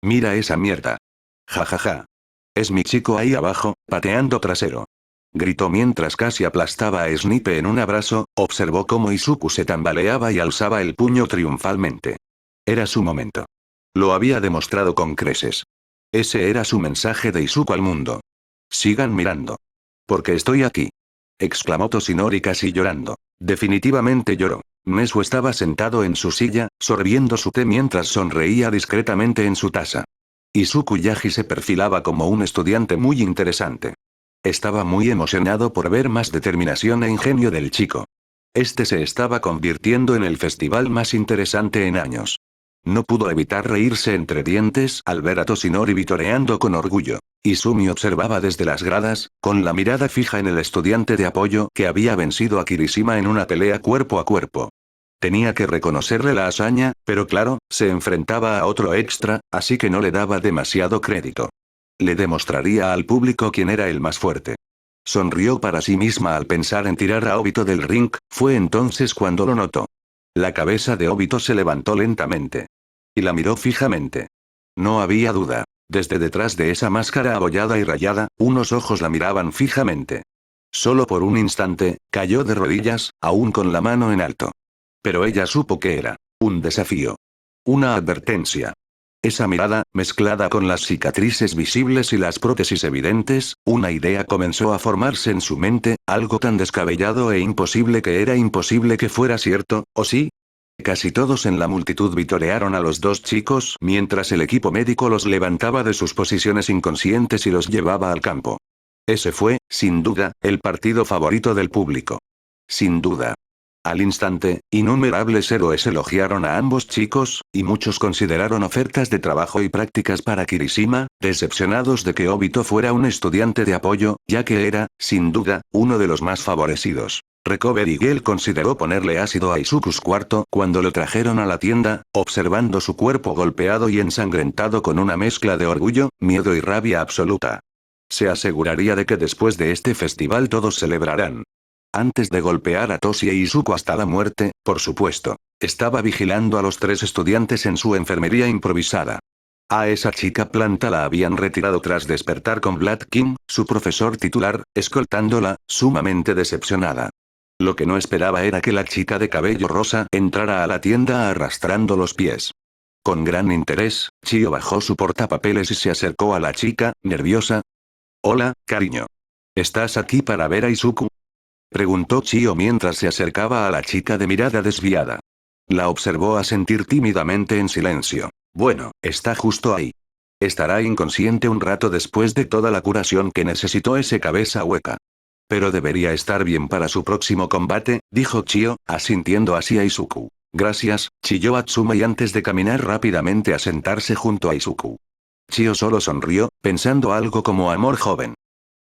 Mira esa mierda. Ja ja ja. Es mi chico ahí abajo, pateando trasero. Gritó mientras casi aplastaba a Snipe en un abrazo, observó cómo Izuku se tambaleaba y alzaba el puño triunfalmente. Era su momento. Lo había demostrado con creces. Ese era su mensaje de Izuku al mundo. Sigan mirando. Porque estoy aquí. Exclamó Toshinori casi llorando. Definitivamente lloró. Nezu estaba sentado en su silla, sorbiendo su té mientras sonreía discretamente en su taza. Izuku Yagi se perfilaba como un estudiante muy interesante. Estaba muy emocionado por ver más determinación e ingenio del chico. Este se estaba convirtiendo en el festival más interesante en años. No pudo evitar reírse entre dientes al ver a Toshinori vitoreando con orgullo. Izumi observaba desde las gradas, con la mirada fija en el estudiante de apoyo que había vencido a Kirishima en una pelea cuerpo a cuerpo. Tenía que reconocerle la hazaña, pero claro, se enfrentaba a otro extra, así que no le daba demasiado crédito. Le demostraría al público quién era el más fuerte. Sonrió para sí misma al pensar en tirar a Obito del ring, fue entonces cuando lo notó. La cabeza de Obito se levantó lentamente. Y la miró fijamente. No había duda. Desde detrás de esa máscara abollada y rayada, unos ojos la miraban fijamente. Solo por un instante, cayó de rodillas, aún con la mano en alto. Pero ella supo que era un desafío. Una advertencia. Esa mirada, mezclada con las cicatrices visibles y las prótesis evidentes, una idea comenzó a formarse en su mente, algo tan descabellado e imposible que era imposible que fuera cierto, ¿o sí? Casi todos en la multitud vitorearon a los dos chicos mientras el equipo médico los levantaba de sus posiciones inconscientes y los llevaba al campo. Ese fue, sin duda, el partido favorito del público. Sin duda. Al instante, innumerables héroes elogiaron a ambos chicos, y muchos consideraron ofertas de trabajo y prácticas para Kirishima, decepcionados de que Obito fuera un estudiante de apoyo, ya que era, sin duda, uno de los más favorecidos. Recovery Girl consideró ponerle ácido a Izuku's cuarto cuando lo trajeron a la tienda, observando su cuerpo golpeado y ensangrentado con una mezcla de orgullo, miedo y rabia absoluta. Se aseguraría de que después de este festival todos celebrarán. Antes de golpear a Toshi e Izuku hasta la muerte, por supuesto. Estaba vigilando a los tres estudiantes en su enfermería improvisada. A esa chica planta la habían retirado tras despertar con Black King, su profesor titular, escoltándola, sumamente decepcionada. Lo que no esperaba era que la chica de cabello rosa entrara a la tienda arrastrando los pies. Con gran interés, Chio bajó su portapapeles y se acercó a la chica, nerviosa. «Hola, cariño. ¿Estás aquí para ver a Izuku?», preguntó Chio mientras se acercaba a la chica de mirada desviada. La observó asentir tímidamente en silencio. Bueno, está justo ahí. Estará inconsciente un rato después de toda la curación que necesitó ese cabeza hueca. Pero debería estar bien para su próximo combate, dijo Chio, asintiendo hacia Izuku. Gracias, chilló Atsuma antes de caminar rápidamente a sentarse junto a Izuku. Chio solo sonrió, pensando algo como amor joven.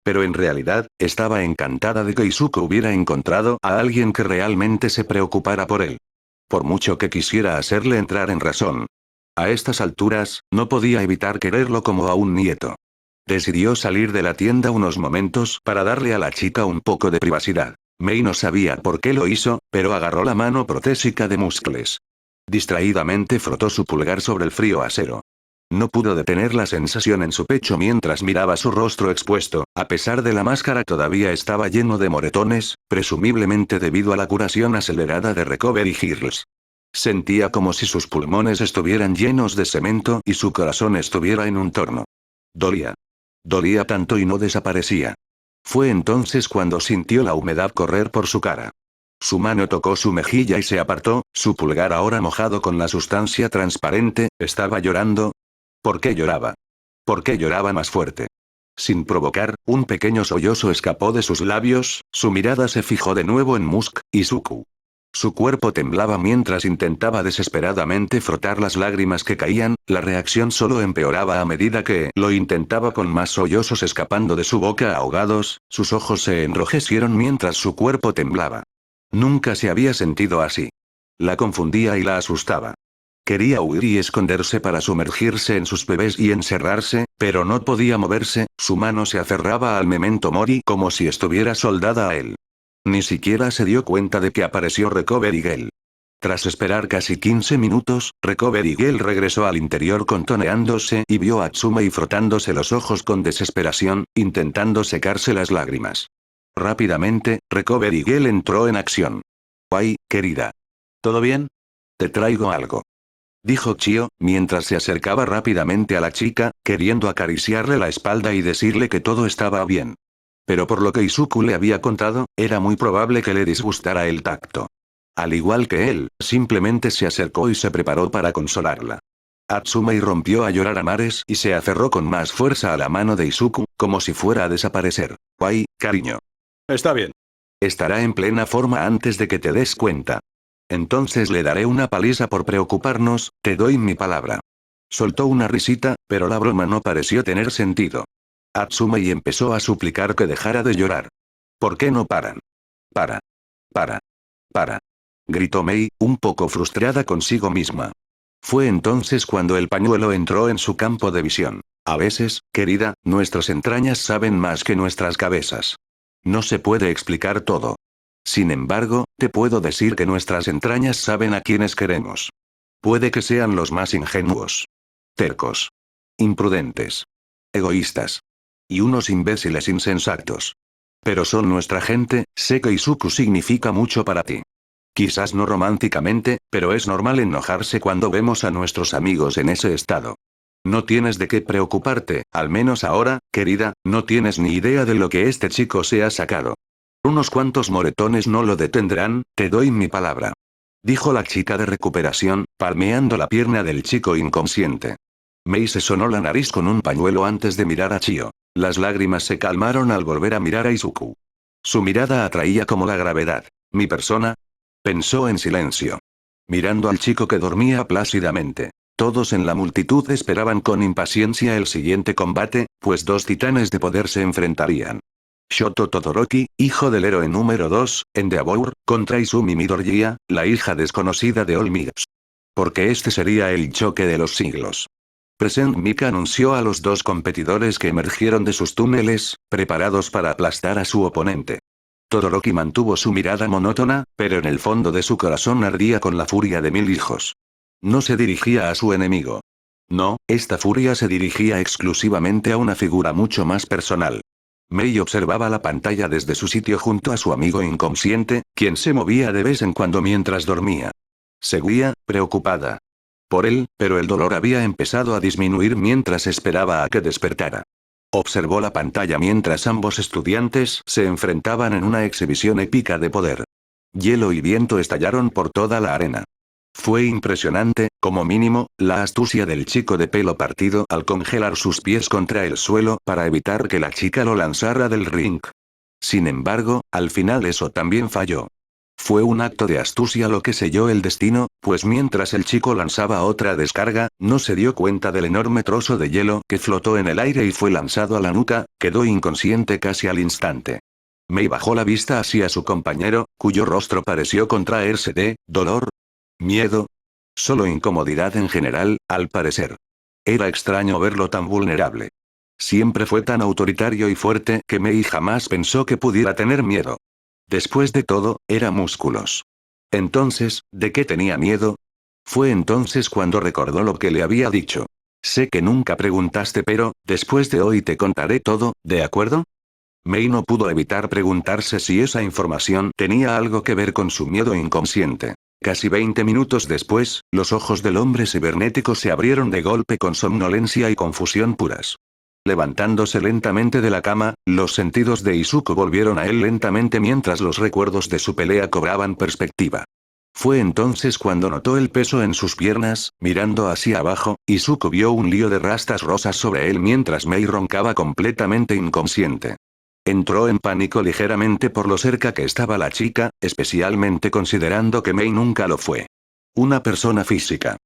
Pero en realidad, estaba encantada de que Izuku hubiera encontrado a alguien que realmente se preocupara por él. Por mucho que quisiera hacerle entrar en razón. A estas alturas, no podía evitar quererlo como a un nieto. Decidió salir de la tienda unos momentos para darle a la chica un poco de privacidad. Mei no sabía por qué lo hizo, pero agarró la mano protésica de Muscles. Distraídamente frotó su pulgar sobre el frío acero. No pudo detener la sensación en su pecho mientras miraba su rostro expuesto, a pesar de la máscara todavía estaba lleno de moretones, presumiblemente debido a la curación acelerada de Recovery Girls. Sentía como si sus pulmones estuvieran llenos de cemento y su corazón estuviera en un torno. Dolía. Dolía tanto y no desaparecía. Fue entonces cuando sintió la humedad correr por su cara. Su mano tocó su mejilla y se apartó, su pulgar ahora mojado con la sustancia transparente, ¿estaba llorando? ¿Por qué lloraba? ¿Por qué lloraba más fuerte? Sin provocar, un pequeño sollozo escapó de sus labios, su mirada se fijó de nuevo en Izuku. Su cuerpo temblaba mientras intentaba desesperadamente frotar las lágrimas que caían, la reacción solo empeoraba a medida que lo intentaba con más sollozos escapando de su boca ahogados, sus ojos se enrojecieron mientras su cuerpo temblaba. Nunca se había sentido así. La confundía y la asustaba. Quería huir y esconderse para sumergirse en sus bebés y encerrarse, pero no podía moverse, su mano se aferraba al memento mori como si estuviera soldada a él. Ni siquiera se dio cuenta de que apareció Recovery Girl. Tras esperar casi 15 minutos, Recovery Girl regresó al interior contoneándose y vio a Tsumei frotándose los ojos con desesperación, intentando secarse las lágrimas. Rápidamente, Recovery Girl entró en acción. «Ay, querida. ¿Todo bien? Te traigo algo», dijo Chio, mientras se acercaba rápidamente a la chica, queriendo acariciarle la espalda y decirle que todo estaba bien. Pero por lo que Izuku le había contado, era muy probable que le disgustara el tacto. Al igual que él, simplemente se acercó y se preparó para consolarla. Atsumei rompió a llorar a mares y se aferró con más fuerza a la mano de Izuku, como si fuera a desaparecer. «Ay, cariño. Está bien. Estará en plena forma antes de que te des cuenta. Entonces le daré una paliza por preocuparnos, te doy mi palabra». Soltó una risita, pero la broma no pareció tener sentido. Atsumei empezó a suplicar que dejara de llorar. «¿Por qué no paran? Para. Para», gritó Mei, un poco frustrada consigo misma. Fue entonces cuando el pañuelo entró en su campo de visión. «A veces, querida, nuestras entrañas saben más que nuestras cabezas. No se puede explicar todo. Sin embargo, te puedo decir que nuestras entrañas saben a quienes queremos. Puede que sean los más ingenuos, tercos, imprudentes, egoístas y unos imbéciles insensatos. Pero son nuestra gente, sé que Izuku significa mucho para ti. Quizás no románticamente, pero es normal enojarse cuando vemos a nuestros amigos en ese estado. No tienes de qué preocuparte, al menos ahora, querida, no tienes ni idea de lo que este chico se ha sacado. Unos cuantos moretones no lo detendrán, te doy mi palabra», dijo la chica de recuperación, palmeando la pierna del chico inconsciente. Mei se sonó la nariz con un pañuelo antes de mirar a Chio. Las lágrimas se calmaron al volver a mirar a Izuku. Su mirada atraía como la gravedad. «¿Mi persona?», pensó en silencio. Mirando al chico que dormía plácidamente. Todos en la multitud esperaban con impaciencia el siguiente combate, pues dos titanes de poder se enfrentarían. Shoto Todoroki, hijo del héroe número 2, Endeavor, contra Izumi Midoriya, la hija desconocida de All Might. Porque este sería el choque de los siglos. Present Mika anunció a los dos competidores que emergieron de sus túneles, preparados para aplastar a su oponente. Todoroki mantuvo su mirada monótona, pero en el fondo de su corazón ardía con la furia de 1000 hijos. No se dirigía a su enemigo. No, esta furia se dirigía exclusivamente a una figura mucho más personal. Mei observaba la pantalla desde su sitio junto a su amigo inconsciente, quien se movía de vez en cuando mientras dormía. Seguía, preocupada por él, pero el dolor había empezado a disminuir mientras esperaba a que despertara. Observó la pantalla mientras ambos estudiantes se enfrentaban en una exhibición épica de poder. Hielo y viento estallaron por toda la arena. Fue impresionante, como mínimo, la astucia del chico de pelo partido al congelar sus pies contra el suelo para evitar que la chica lo lanzara del ring. Sin embargo, al final eso también falló. Fue un acto de astucia lo que selló el destino, pues mientras el chico lanzaba otra descarga, no se dio cuenta del enorme trozo de hielo que flotó en el aire y fue lanzado a la nuca, quedó inconsciente casi al instante. Mei bajó la vista hacia su compañero, cuyo rostro pareció contraerse de dolor, miedo, solo incomodidad en general, al parecer. Era extraño verlo tan vulnerable. Siempre fue tan autoritario y fuerte que Mei jamás pensó que pudiera tener miedo. Después de todo, era músculos. Entonces, ¿de qué tenía miedo? Fue entonces cuando recordó lo que le había dicho. Sé que nunca preguntaste, pero, después de hoy te contaré todo, ¿de acuerdo? Mei no pudo evitar preguntarse si esa información tenía algo que ver con su miedo inconsciente. Casi 20 minutos después, los ojos del hombre cibernético se abrieron de golpe con somnolencia y confusión puras. Levantándose lentamente de la cama, los sentidos de Izuku volvieron a él lentamente mientras los recuerdos de su pelea cobraban perspectiva. Fue entonces cuando notó el peso en sus piernas, mirando hacia abajo, Izuku vio un lío de rastas rosas sobre él mientras Mei roncaba completamente inconsciente. Entró en pánico ligeramente por lo cerca que estaba la chica, especialmente considerando que Mei nunca lo fue. Una persona física.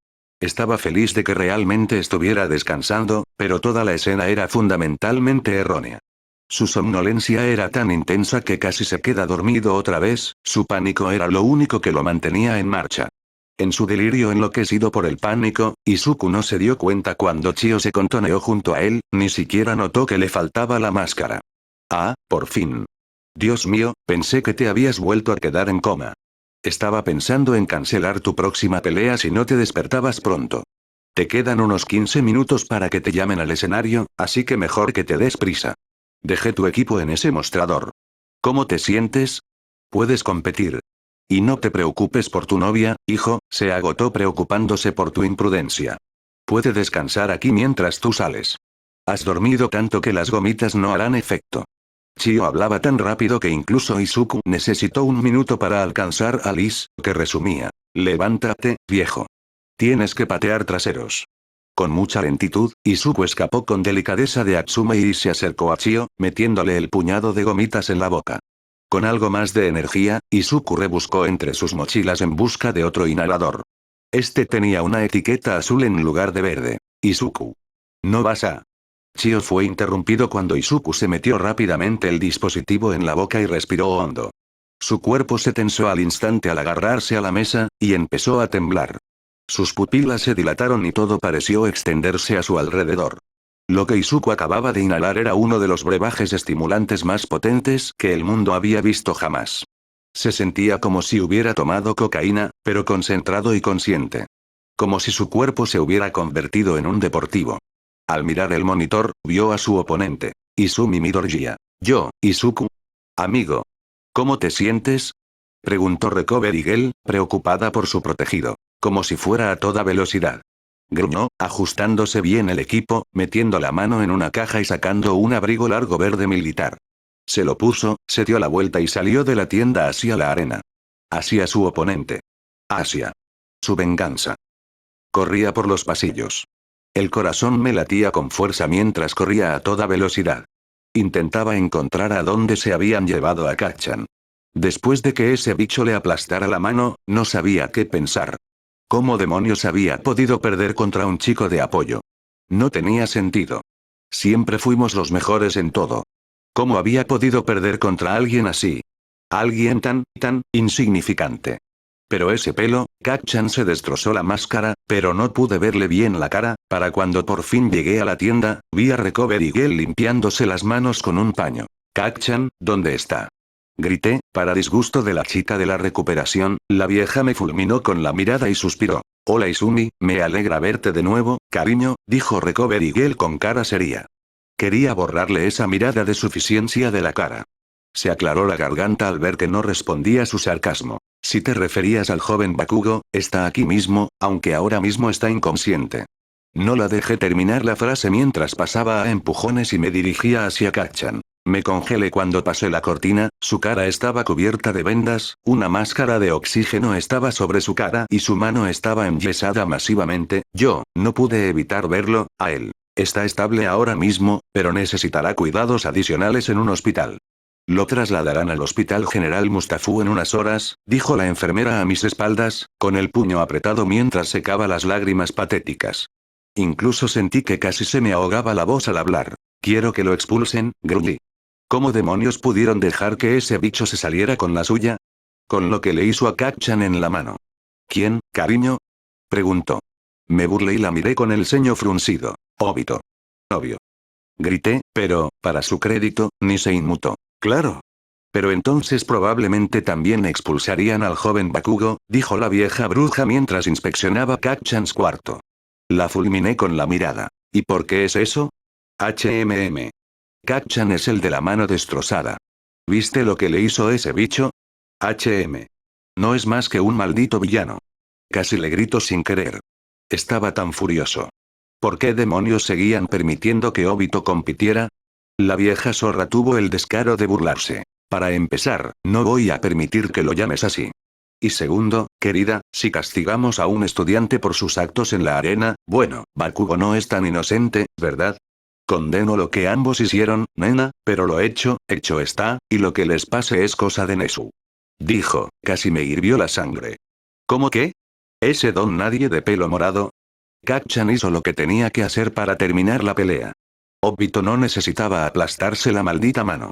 Estaba feliz de que realmente estuviera descansando, pero toda la escena era fundamentalmente errónea. Su somnolencia era tan intensa que casi se queda dormido otra vez, su pánico era lo único que lo mantenía en marcha. En su delirio enloquecido por el pánico, Izuku no se dio cuenta cuando Chio se contoneó junto a él, ni siquiera notó que le faltaba la máscara. Ah, por fin. Dios mío, pensé que te habías vuelto a quedar en coma. Estaba pensando en cancelar tu próxima pelea si no te despertabas pronto. Te quedan unos 15 minutos para que te llamen al escenario, así que mejor que te des prisa. Dejé tu equipo en ese mostrador. ¿Cómo te sientes? Puedes competir. Y no te preocupes por tu novia, hijo, se agotó preocupándose por tu imprudencia. Puede descansar aquí mientras tú sales. Has dormido tanto que las gomitas no harán efecto. Chio hablaba tan rápido que incluso Izuku necesitó un minuto para alcanzar a Liz, que resumía. Levántate, viejo. Tienes que patear traseros. Con mucha lentitud, Izuku escapó con delicadeza de Atsume y se acercó a Chio, metiéndole el puñado de gomitas en la boca. Con algo más de energía, Izuku rebuscó entre sus mochilas en busca de otro inhalador. Este tenía una etiqueta azul en lugar de verde. Izuku. No vas a... Chio fue interrumpido cuando Izuku se metió rápidamente el dispositivo en la boca y respiró hondo. Su cuerpo se tensó al instante al agarrarse a la mesa, y empezó a temblar. Sus pupilas se dilataron y todo pareció extenderse a su alrededor. Lo que Izuku acababa de inhalar era uno de los brebajes estimulantes más potentes que el mundo había visto jamás. Se sentía como si hubiera tomado cocaína, pero concentrado y consciente. Como si su cuerpo se hubiera convertido en un deportivo. Al mirar el monitor, vio a su oponente, Izumi Midoriya. Yo, Izuku. Amigo. ¿Cómo te sientes? Preguntó Recovery Girl, preocupada por su protegido. Como si fuera a toda velocidad. Gruñó, ajustándose bien el equipo, metiendo la mano en una caja y sacando un abrigo largo verde militar. Se lo puso, se dio la vuelta y salió de la tienda hacia la arena. Hacia su oponente. Hacia su venganza. Corría por los pasillos. El corazón me latía con fuerza mientras corría a toda velocidad. Intentaba encontrar a dónde se habían llevado a Kacchan. Después de que ese bicho le aplastara la mano, no sabía qué pensar. ¿Cómo demonios había podido perder contra un chico de apoyo? No tenía sentido. Siempre fuimos los mejores en todo. ¿Cómo había podido perder contra alguien así? Alguien tan insignificante. Pero ese pelo, Kacchan se destrozó la máscara, pero no pude verle bien la cara. Para cuando por fin llegué a la tienda, vi a Recovery Girl limpiándose las manos con un paño. Kacchan, ¿dónde está? Grité, para disgusto de la chica de la recuperación. La vieja me fulminó con la mirada y suspiró. Hola Izumi, me alegra verte de nuevo, cariño, dijo Recovery Girl con cara seria. Quería borrarle esa mirada de suficiencia de la cara. Se aclaró la garganta al ver que no respondía a su sarcasmo. Si te referías al joven Bakugo, está aquí mismo, aunque ahora mismo está inconsciente. No la dejé terminar la frase mientras pasaba a empujones y me dirigía hacia Kacchan. Me congelé cuando pasé la cortina, su cara estaba cubierta de vendas, una máscara de oxígeno estaba sobre su cara y su mano estaba enyesada masivamente. Yo, no pude evitar verlo, a él. Está estable ahora mismo, pero necesitará cuidados adicionales en un hospital. Lo trasladarán al Hospital General Mustafu en unas horas, dijo la enfermera a mis espaldas, con el puño apretado mientras secaba las lágrimas patéticas. Incluso sentí que casi se me ahogaba la voz al hablar. Quiero que lo expulsen, gruñí. ¿Cómo demonios pudieron dejar que ese bicho se saliera con la suya? Con lo que le hizo a Kacchan en la mano. ¿Quién, cariño? Preguntó. Me burlé y la miré con el ceño fruncido. Obito. Obvio. Grité, pero, para su crédito, ni se inmutó. Claro. Pero entonces probablemente también expulsarían al joven Bakugo, dijo la vieja bruja mientras inspeccionaba Kacchan's cuarto. La fulminé con la mirada. ¿Y por qué es eso? HMM. Kacchan es el de la mano destrozada. ¿Viste lo que le hizo ese bicho? No es más que un maldito villano. Casi le grito sin querer. Estaba tan furioso. ¿Por qué demonios seguían permitiendo que Obito compitiera? La vieja zorra tuvo el descaro de burlarse. Para empezar, no voy a permitir que lo llames así. Y segundo, querida, si castigamos a un estudiante por sus actos en la arena, bueno, Bakugo no es tan inocente, ¿verdad? Condeno lo que ambos hicieron, nena, pero lo hecho está, y lo que les pase es cosa de Nezu. Dijo, casi me hirvió la sangre. ¿Cómo qué? ¿Ese don nadie de pelo morado? Kacchan hizo lo que tenía que hacer para terminar la pelea. Obito no necesitaba aplastarse la maldita mano.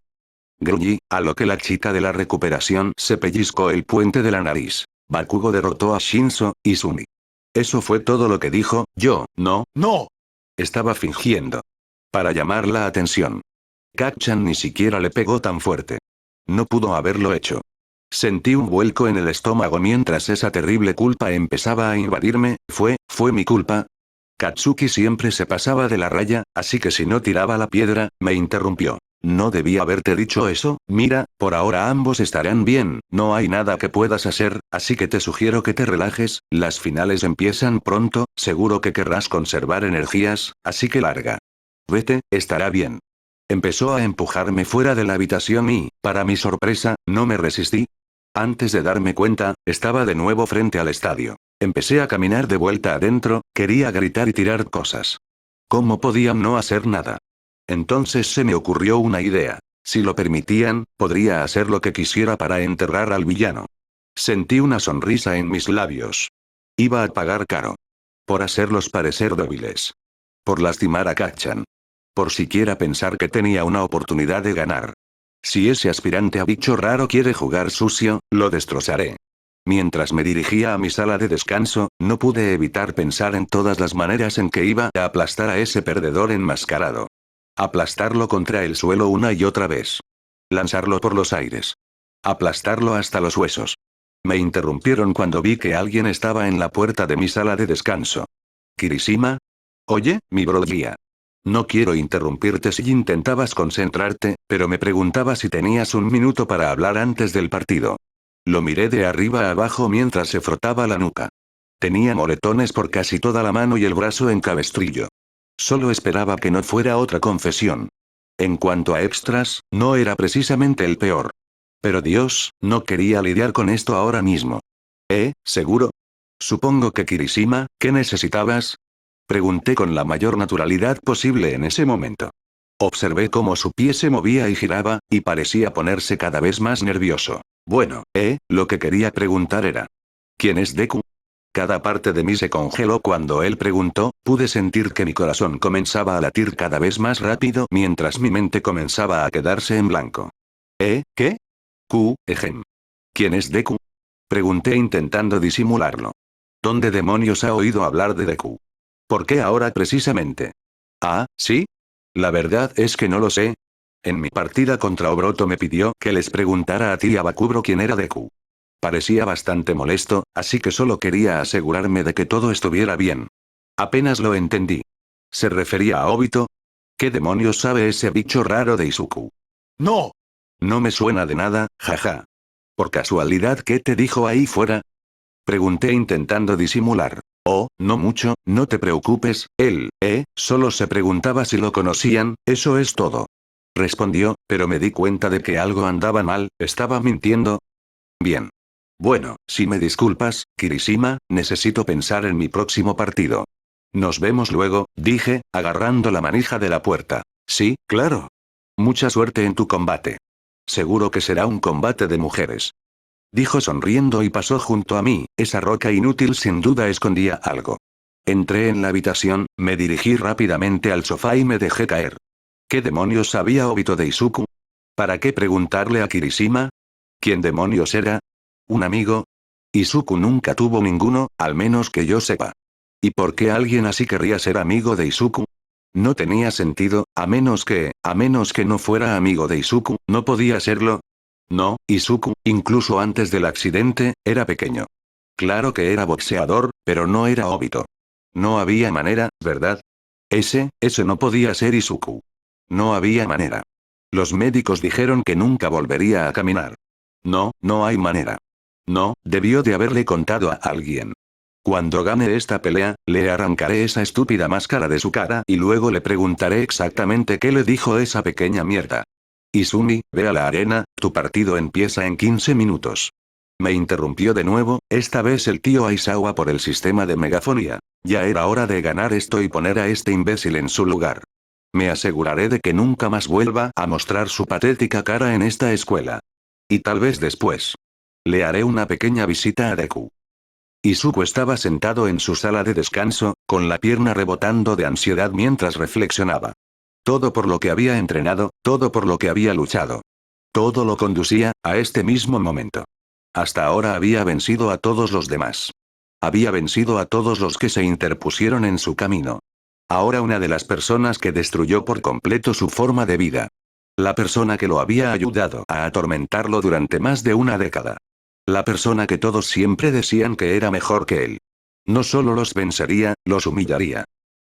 Gruñí, a lo que la chica de la recuperación se pellizcó el puente de la nariz. Bakugo derrotó a Shinzo, Izumi. Eso fue todo lo que dijo. Yo, no. Estaba fingiendo. Para llamar la atención. Kacchan ni siquiera le pegó tan fuerte. No pudo haberlo hecho. Sentí un vuelco en el estómago mientras esa terrible culpa empezaba a invadirme. Fue mi culpa. Katsuki siempre se pasaba de la raya, así que si no tiraba la piedra, me interrumpió. No debía haberte dicho eso. Mira, por ahora ambos estarán bien, no hay nada que puedas hacer, así que te sugiero que te relajes, las finales empiezan pronto, seguro que querrás conservar energías, así que larga. Vete, estará bien. Empezó a empujarme fuera de la habitación y, para mi sorpresa, no me resistí. Antes de darme cuenta, estaba de nuevo frente al estadio. Empecé a caminar de vuelta adentro, quería gritar y tirar cosas. ¿Cómo podía no hacer nada? Entonces se me ocurrió una idea. Si lo permitían, podría hacer lo que quisiera para enterrar al villano. Sentí una sonrisa en mis labios. Iba a pagar caro. Por hacerlos parecer débiles. Por lastimar a Kachan. Por siquiera pensar que tenía una oportunidad de ganar. Si ese aspirante a bicho raro quiere jugar sucio, lo destrozaré. Mientras me dirigía a mi sala de descanso, no pude evitar pensar en todas las maneras en que iba a aplastar a ese perdedor enmascarado. Aplastarlo contra el suelo una y otra vez. Lanzarlo por los aires. Aplastarlo hasta los huesos. Me interrumpieron cuando vi que alguien estaba en la puerta de mi sala de descanso. ¿Kirishima? Oye, mi bro guía. No quiero interrumpirte si intentabas concentrarte, pero me preguntaba si tenías un minuto para hablar antes del partido. Lo miré de arriba a abajo mientras se frotaba la nuca. Tenía moretones por casi toda la mano y el brazo en cabestrillo. Solo esperaba que no fuera otra confesión. En cuanto a extras, no era precisamente el peor. Pero Dios, no quería lidiar con esto ahora mismo. ¿Seguro? Supongo que Kirishima, ¿qué necesitabas? Pregunté con la mayor naturalidad posible en ese momento. Observé cómo su pie se movía y giraba, y parecía ponerse cada vez más nervioso. Bueno, lo que quería preguntar era: ¿quién es Deku? Cada parte de mí se congeló cuando él preguntó, pude sentir que mi corazón comenzaba a latir cada vez más rápido mientras mi mente comenzaba a quedarse en blanco. ¿Qué? Ejem. ¿Quién es Deku? Pregunté intentando disimularlo. ¿Dónde demonios ha oído hablar de Deku? ¿Por qué ahora precisamente? ¿Sí? La verdad es que no lo sé. En mi partida contra Obroto me pidió que les preguntara a ti y a Bakubro quién era Deku. Parecía bastante molesto, así que solo quería asegurarme de que todo estuviera bien. Apenas lo entendí. ¿Se refería a Obito? ¿Qué demonios sabe ese bicho raro de Izuku? ¡No! No me suena de nada, jaja. ¿Por casualidad qué te dijo ahí fuera? Pregunté intentando disimular. Oh, no mucho, no te preocupes, él, solo se preguntaba si lo conocían, eso es todo. Respondió, pero me di cuenta de que algo andaba mal, ¿estaba mintiendo? Bien. Bueno, si me disculpas, Kirishima, necesito pensar en mi próximo partido. Nos vemos luego, dije, agarrando la manija de la puerta. Sí, claro. Mucha suerte en tu combate. Seguro que será un combate de mujeres. Dijo sonriendo y pasó junto a mí, esa roca inútil sin duda escondía algo. Entré en la habitación, me dirigí rápidamente al sofá y me dejé caer. ¿Qué demonios sabía Obito de Izuku? ¿Para qué preguntarle a Kirishima? ¿Quién demonios era? ¿Un amigo? Izuku nunca tuvo ninguno, al menos que yo sepa. ¿Y por qué alguien así querría ser amigo de Izuku? No tenía sentido, a menos que no fuera amigo de Izuku, no podía serlo. No, Izuku, incluso antes del accidente, era pequeño. Claro que era boxeador, pero no era Obito. No había manera, ¿verdad? Ese no podía ser Izuku. No había manera. Los médicos dijeron que nunca volvería a caminar. No hay manera. No, debió de haberle contado a alguien. Cuando gane esta pelea, le arrancaré esa estúpida máscara de su cara y luego le preguntaré exactamente qué le dijo esa pequeña mierda. Izumi, ve a la arena, tu partido empieza en 15 minutos. Me interrumpió de nuevo, esta vez el tío Aizawa por el sistema de megafonía. Ya era hora de ganar esto y poner a este imbécil en su lugar. Me aseguraré de que nunca más vuelva a mostrar su patética cara en esta escuela. Y tal vez después. Le haré una pequeña visita a Deku. Izuku estaba sentado en su sala de descanso, con la pierna rebotando de ansiedad mientras reflexionaba. Todo por lo que había entrenado, todo por lo que había luchado. Todo lo conducía a este mismo momento. Hasta ahora había vencido a todos los demás. Había vencido a todos los que se interpusieron en su camino. Ahora una de las personas que destruyó por completo su forma de vida. La persona que lo había ayudado a atormentarlo durante más de una década. La persona que todos siempre decían que era mejor que él. No solo los vencería, los humillaría.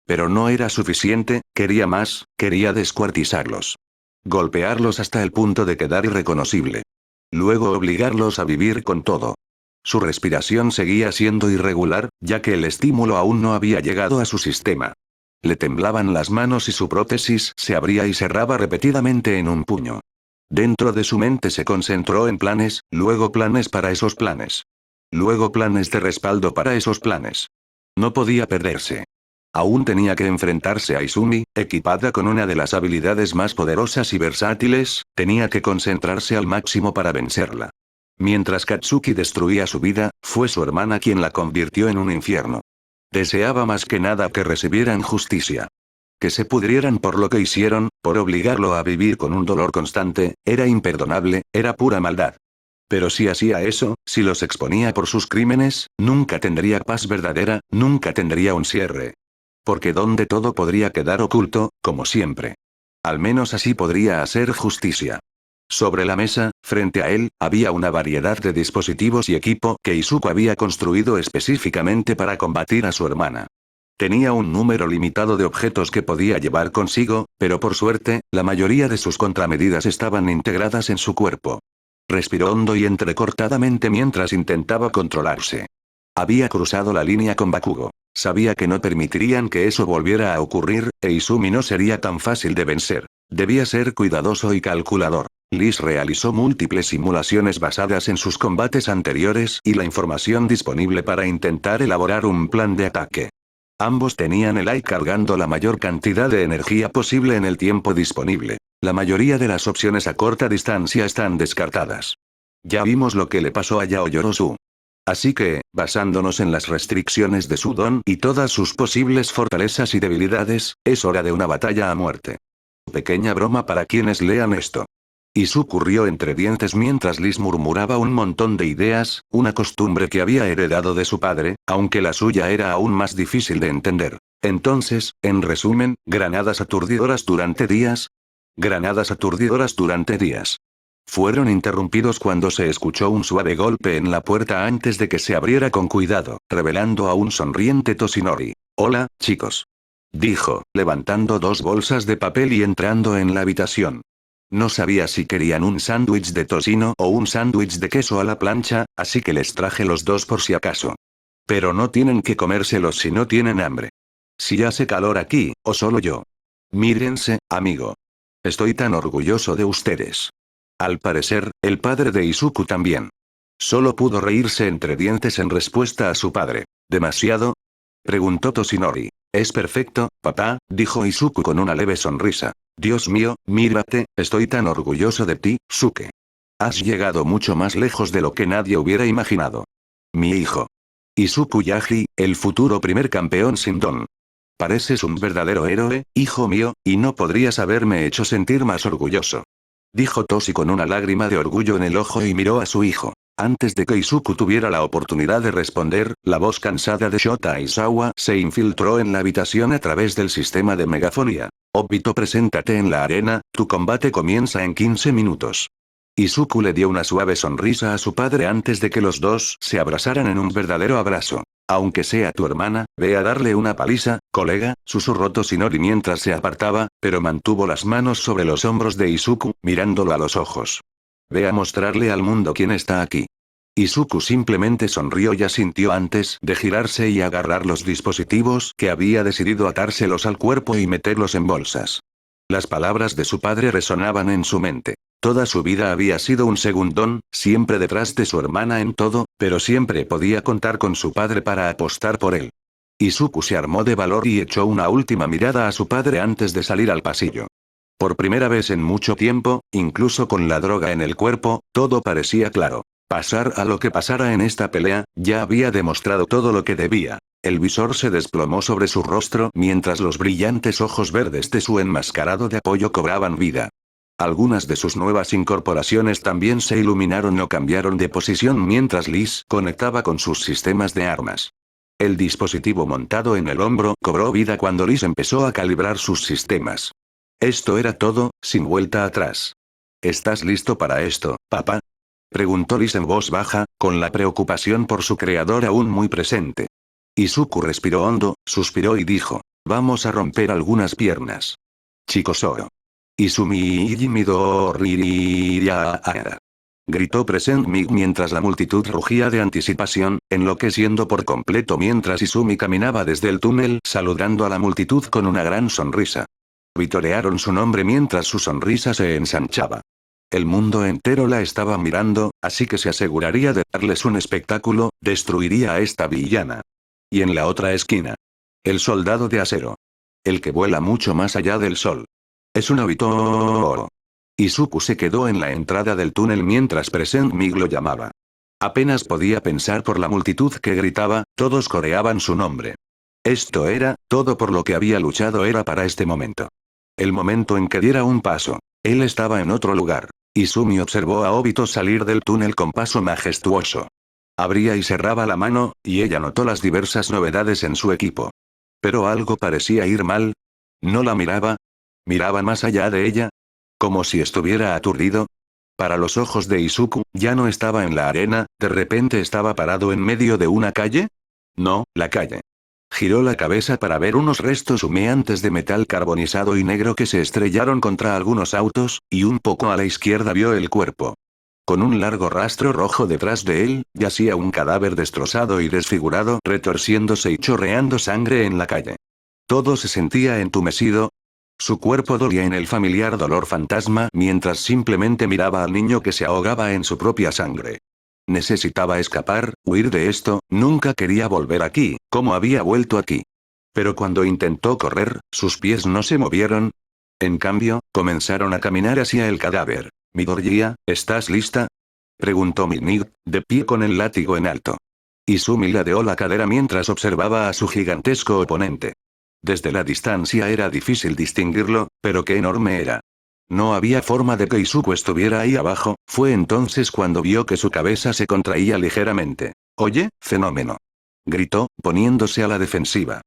Pero no era suficiente, quería más, quería descuartizarlos. Golpearlos hasta el punto de quedar irreconocible. Luego obligarlos a vivir con todo. Su respiración seguía siendo irregular, ya que el estímulo aún no había llegado a su sistema. Le temblaban las manos y su prótesis se abría y cerraba repetidamente en un puño. Dentro de su mente se concentró en planes, luego planes para esos planes. Luego planes de respaldo para esos planes. No podía perderse. Aún tenía que enfrentarse a Izumi, equipada con una de las habilidades más poderosas y versátiles, tenía que concentrarse al máximo para vencerla. Mientras Katsuki destruía su vida, fue su hermana quien la convirtió en un infierno. Deseaba más que nada que recibieran justicia. Que se pudrieran por lo que hicieron, por obligarlo a vivir con un dolor constante, era imperdonable, era pura maldad. Pero si hacía eso, si los exponía por sus crímenes, nunca tendría paz verdadera, nunca tendría un cierre. Porque donde todo podría quedar oculto, como siempre. Al menos así podría hacer justicia. Sobre la mesa, frente a él, había una variedad de dispositivos y equipo que Izuku había construido específicamente para combatir a su hermana. Tenía un número limitado de objetos que podía llevar consigo, pero por suerte, la mayoría de sus contramedidas estaban integradas en su cuerpo. Respiró hondo y entrecortadamente mientras intentaba controlarse. Había cruzado la línea con Bakugo. Sabía que no permitirían que eso volviera a ocurrir, e Izumi no sería tan fácil de vencer. Debía ser cuidadoso y calculador. Liz realizó múltiples simulaciones basadas en sus combates anteriores y la información disponible para intentar elaborar un plan de ataque. Ambos tenían el AI cargando la mayor cantidad de energía posible en el tiempo disponible. La mayoría de las opciones a corta distancia están descartadas. Ya vimos lo que le pasó a Yao Yorozu. Así que, basándonos en las restricciones de su don y todas sus posibles fortalezas y debilidades, es hora de una batalla a muerte. Pequeña broma para quienes lean esto. Izuku rió entre dientes mientras Liz murmuraba un montón de ideas, una costumbre que había heredado de su padre, aunque la suya era aún más difícil de entender. Entonces, en resumen, granadas aturdidoras durante días. Granadas aturdidoras durante días. Fueron interrumpidos cuando se escuchó un suave golpe en la puerta antes de que se abriera con cuidado, revelando a un sonriente Toshinori. Hola, chicos. Dijo, levantando dos bolsas de papel y entrando en la habitación. No sabía si querían un sándwich de tocino o un sándwich de queso a la plancha, así que les traje los dos por si acaso. Pero no tienen que comérselos si no tienen hambre. Si hace calor aquí, o solo yo. Mírense, amigo. Estoy tan orgulloso de ustedes. Al parecer, el padre de Izuku también. Solo pudo reírse entre dientes en respuesta a su padre. ¿Demasiado? Preguntó Toshinori. Es perfecto, papá, dijo Izuku con una leve sonrisa. Dios mío, mírate, estoy tan orgulloso de ti, Suke. Has llegado mucho más lejos de lo que nadie hubiera imaginado. Mi hijo. Izuku Yaji, el futuro primer campeón sin don. Pareces un verdadero héroe, hijo mío, y no podrías haberme hecho sentir más orgulloso. Dijo Toshi con una lágrima de orgullo en el ojo y miró a su hijo. Antes de que Izuku tuviera la oportunidad de responder, la voz cansada de Shota Aizawa se infiltró en la habitación a través del sistema de megafonía. Obito, preséntate en la arena, tu combate comienza en 15 minutos. Izuku le dio una suave sonrisa a su padre antes de que los dos se abrazaran en un verdadero abrazo. Aunque sea tu hermana, ve a darle una paliza, colega, susurró Toshinori mientras se apartaba, pero mantuvo las manos sobre los hombros de Izuku, mirándolo a los ojos. Ve a mostrarle al mundo quién está aquí. Izuku simplemente sonrió y asintió antes de girarse y agarrar los dispositivos que había decidido atárselos al cuerpo y meterlos en bolsas. Las palabras de su padre resonaban en su mente. Toda su vida había sido un segundón, siempre detrás de su hermana en todo, pero siempre podía contar con su padre para apostar por él. Izuku se armó de valor y echó una última mirada a su padre antes de salir al pasillo. Por primera vez en mucho tiempo, incluso con la droga en el cuerpo, todo parecía claro. Pasar a lo que pasara en esta pelea, ya había demostrado todo lo que debía. El visor se desplomó sobre su rostro mientras los brillantes ojos verdes de su enmascarado de apoyo cobraban vida. Algunas de sus nuevas incorporaciones también se iluminaron o cambiaron de posición mientras Liz conectaba con sus sistemas de armas. El dispositivo montado en el hombro cobró vida cuando Liz empezó a calibrar sus sistemas. Esto era todo, sin vuelta atrás. ¿Estás listo para esto, papá? Preguntó Liz en voz baja, con la preocupación por su creador aún muy presente. Izuku respiró hondo, suspiró y dijo, vamos a romper algunas piernas. Chikosoro. Izumi Ijimido Ririria. Gritó Present Mig mientras la multitud rugía de anticipación, enloqueciendo por completo mientras Izumi caminaba desde el túnel saludando a la multitud con una gran sonrisa. Vitorearon su nombre mientras su sonrisa se ensanchaba. El mundo entero la estaba mirando, así que se aseguraría de darles un espectáculo, destruiría a esta villana. Y en la otra esquina. El soldado de acero. El que vuela mucho más allá del sol. Es un Obito. Izuku se quedó en la entrada del túnel mientras Present Mig lo llamaba. Apenas podía pensar por la multitud que gritaba, todos coreaban su nombre. Esto era, todo por lo que había luchado era para este momento. El momento en que diera un paso. Él estaba en otro lugar. Izumi observó a Obito salir del túnel con paso majestuoso. Abría y cerraba la mano, y ella notó las diversas novedades en su equipo. Pero algo parecía ir mal. ¿No la miraba? ¿Miraba más allá de ella? Como si estuviera aturdido. Para los ojos de Izuku, ya no estaba en la arena, de repente estaba parado en medio de una calle. No, la calle. Giró la cabeza para ver unos restos humeantes de metal carbonizado y negro que se estrellaron contra algunos autos, y un poco a la izquierda vio el cuerpo. Con un largo rastro rojo detrás de él, yacía un cadáver destrozado y desfigurado, retorciéndose y chorreando sangre en la calle. Todo se sentía entumecido. Su cuerpo dolía en el familiar dolor fantasma mientras simplemente miraba al niño que se ahogaba en su propia sangre. Necesitaba escapar, huir de esto, nunca quería volver aquí, como había vuelto aquí. Pero cuando intentó correr, sus pies no se movieron. En cambio, comenzaron a caminar hacia el cadáver. Midoriya, ¿estás lista? Preguntó Mig, de pie con el látigo en alto. Izumi ladeó la cadera mientras observaba a su gigantesco oponente. Desde la distancia era difícil distinguirlo, pero qué enorme era. No había forma de que Izuku estuviera ahí abajo, fue entonces cuando vio que su cabeza se contraía ligeramente. Oye, fenómeno. Gritó, poniéndose a la defensiva.